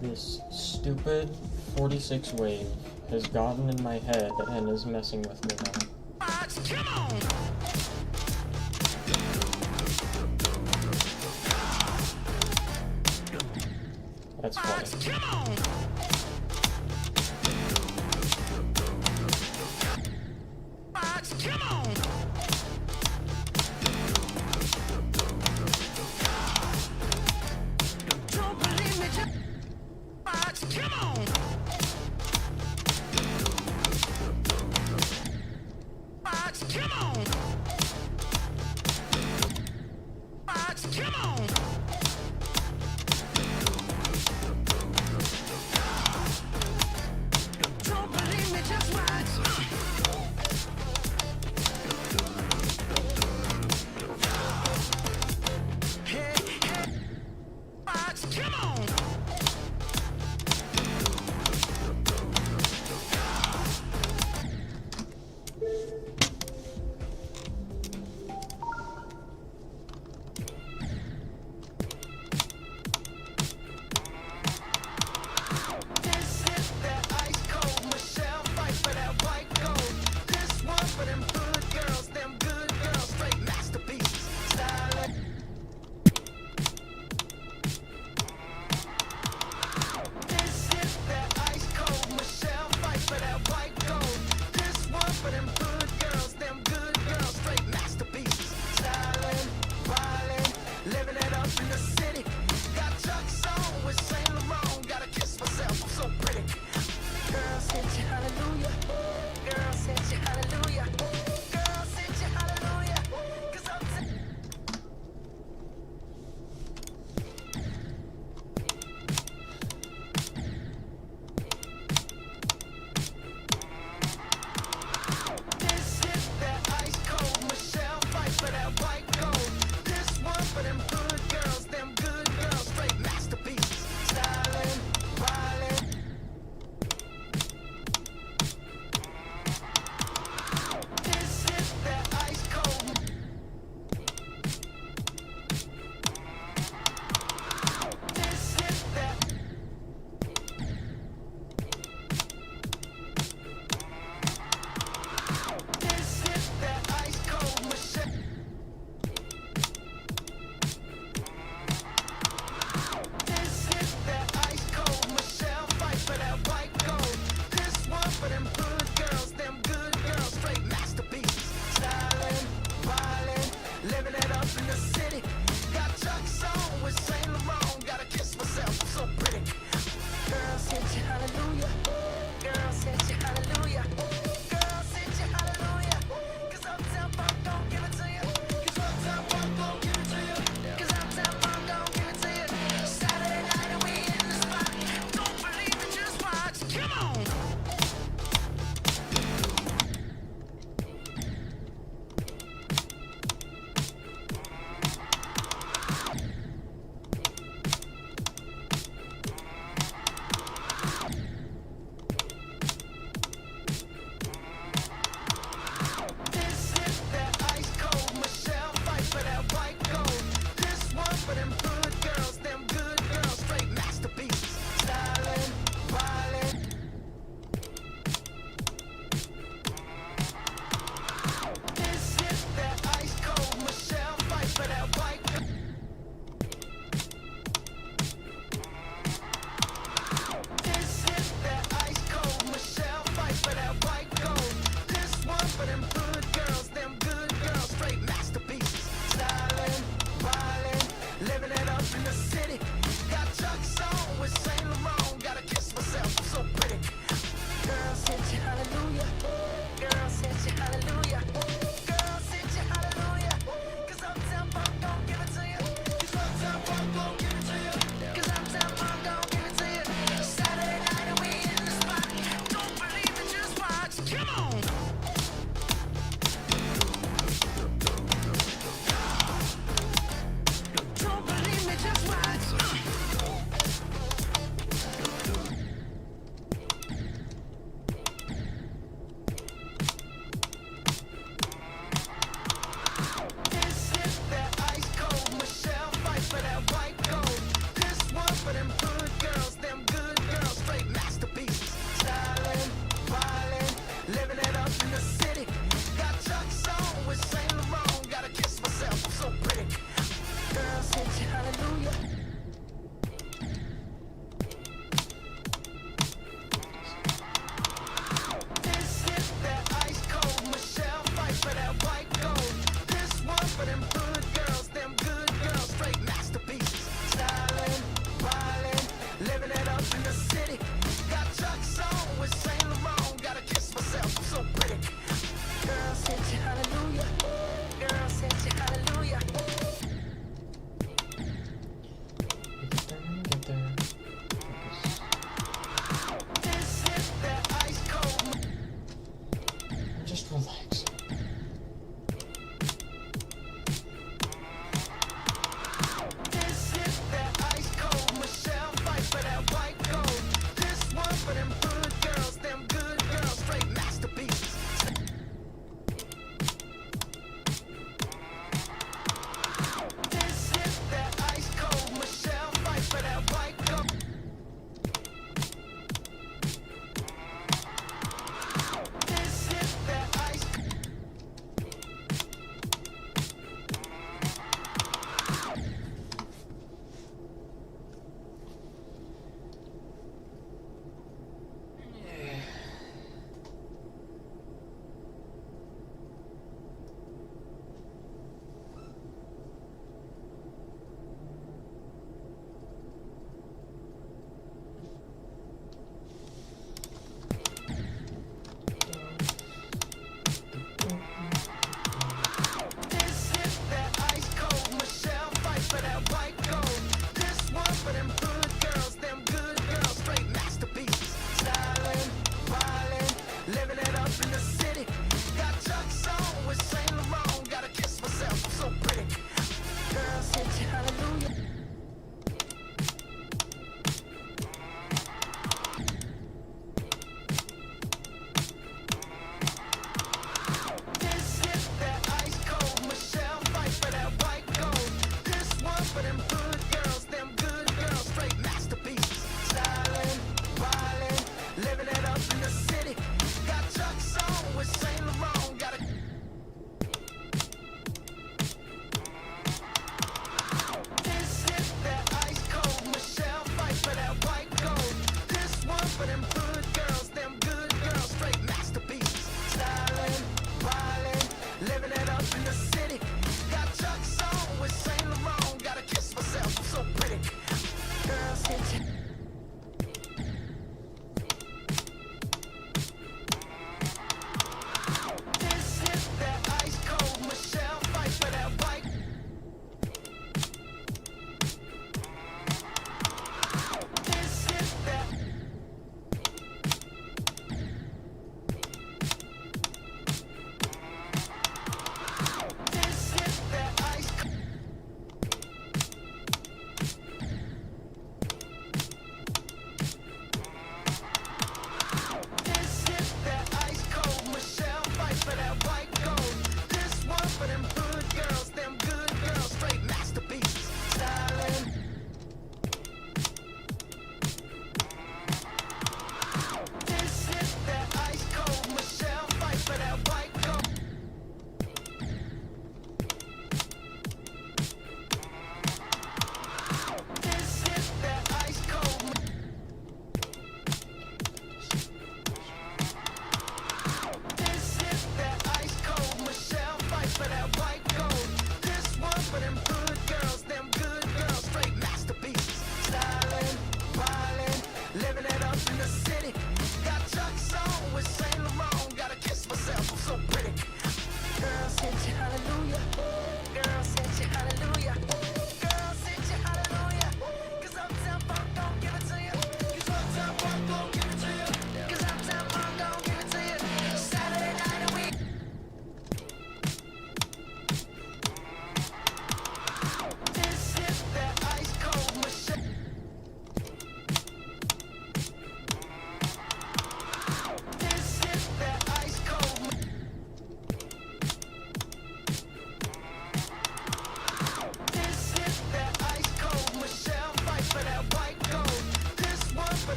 This stupid 46 wave has gotten in my head and is messing with me now. Fox, come on. That's Fox, funny. come on. Fox, come on. Don't believe me, just Fox, come on. Fox, come on. Fox, come on. Don't believe me, just watch. Hey, hey. Fox, come on.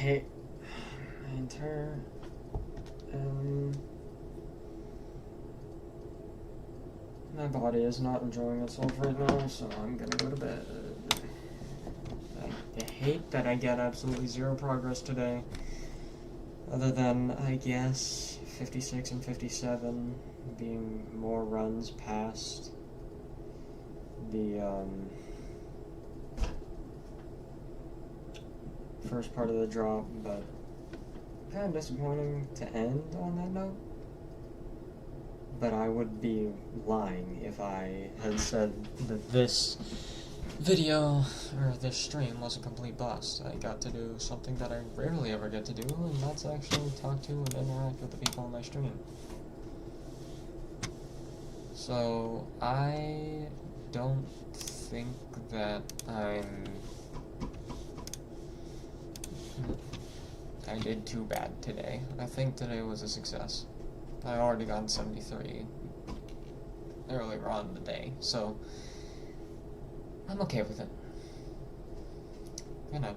hate my entire my body is not enjoying itself right now, so I'm gonna go to bed. I hate that I get absolutely zero progress today, other than, I guess, 56 and 57 being more runs past the first part of the drop, but kind of disappointing to end on that note. But I would be lying if I had said that this video, or this stream, was a complete bust. I got to do something that I rarely ever get to do, and that's actually talk to and interact with the people on my stream. So, I don't think that I did too bad today. I think today was a success. I already got 73 earlier on in the day, so I'm okay with it. Good night.